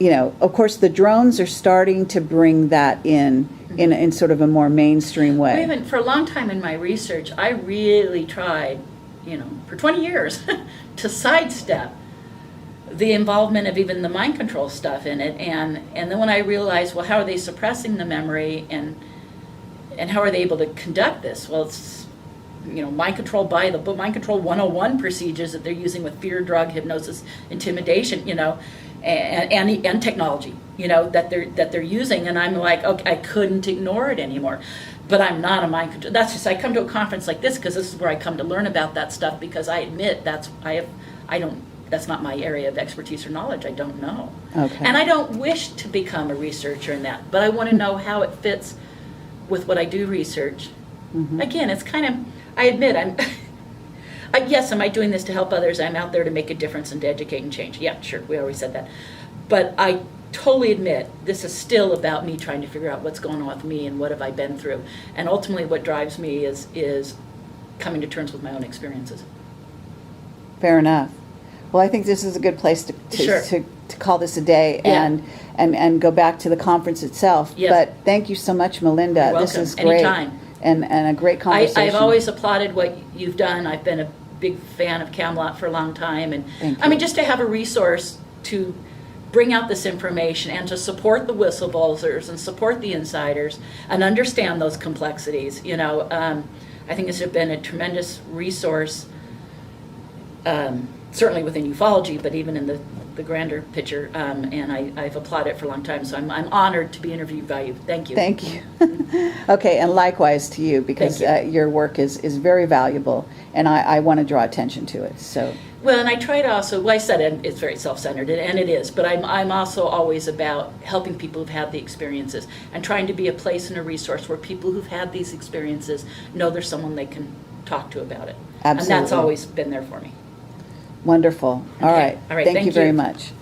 [SPEAKER 1] of course, the drones are starting to bring that in sort of a more mainstream way.
[SPEAKER 2] Even for a long time in my research, I really tried for 20 years to sidestep the involvement of even the mind control stuff in it. And then when I realized, well, how are they suppressing the memory, and how are they able to conduct this? Well, it's, mind control by the book, mind control 101 procedures that they're using with fear, drug, hypnosis, intimidation, and technology, that they're using. And I'm like, okay, I couldn't ignore it anymore. But I'm not a mind control. That's just, I come to a conference like this because this is where I come to learn about that stuff, because I admit that's not my area of expertise or knowledge. I don't know.
[SPEAKER 1] Okay.
[SPEAKER 2] And I don't wish to become a researcher in that, but I want to know how it fits with what I do research.
[SPEAKER 1] Mm-hmm.
[SPEAKER 2] Again, it's kind of, I admit, yes, am I doing this to help others? I'm out there to make a difference and to educate and change. Yeah, sure, we always said that. But I totally admit this is still about me trying to figure out what's going on with me and what have I been through. And ultimately what drives me is coming to terms with my own experiences.
[SPEAKER 1] Fair enough. Well, I think this is a good place to
[SPEAKER 2] Sure.
[SPEAKER 1] to call this a day,
[SPEAKER 2] Yeah.
[SPEAKER 1] and go back to the conference itself.
[SPEAKER 2] Yes.
[SPEAKER 1] But thank you so much, Melinda.
[SPEAKER 2] You're
[SPEAKER 1] This
[SPEAKER 2] welcome.
[SPEAKER 1] is great.
[SPEAKER 2] Anytime.
[SPEAKER 1] And a great conversation.
[SPEAKER 2] I've always applauded what you've done. I've been a big fan of Camelot for a long time. And
[SPEAKER 1] Thank you.
[SPEAKER 2] I mean, just to have a resource to bring out this information and to support the whistleblowers and support the insiders and understand those complexities, I think this has been a tremendous resource, certainly within ufology, but even in the grander picture. And I've applauded it for a long time, so I'm honored to be interviewed by you. Thank you.
[SPEAKER 1] Thank you. Okay, and likewise to you, because
[SPEAKER 2] Thank
[SPEAKER 1] your work is very valuable, and I want to draw attention to it. So.
[SPEAKER 2] Well, and I try to also, I said it's very self-centered, and it is, but I'm also always about helping people who've had the experiences and trying to be a place and a resource where people who've had these experiences know there's someone they can talk to about it.
[SPEAKER 1] Absolutely.
[SPEAKER 2] And that's always been there for me.
[SPEAKER 1] Wonderful. All
[SPEAKER 2] Okay.
[SPEAKER 1] right.
[SPEAKER 2] All right,
[SPEAKER 1] Thank
[SPEAKER 2] thank
[SPEAKER 1] you very
[SPEAKER 2] you.
[SPEAKER 1] much.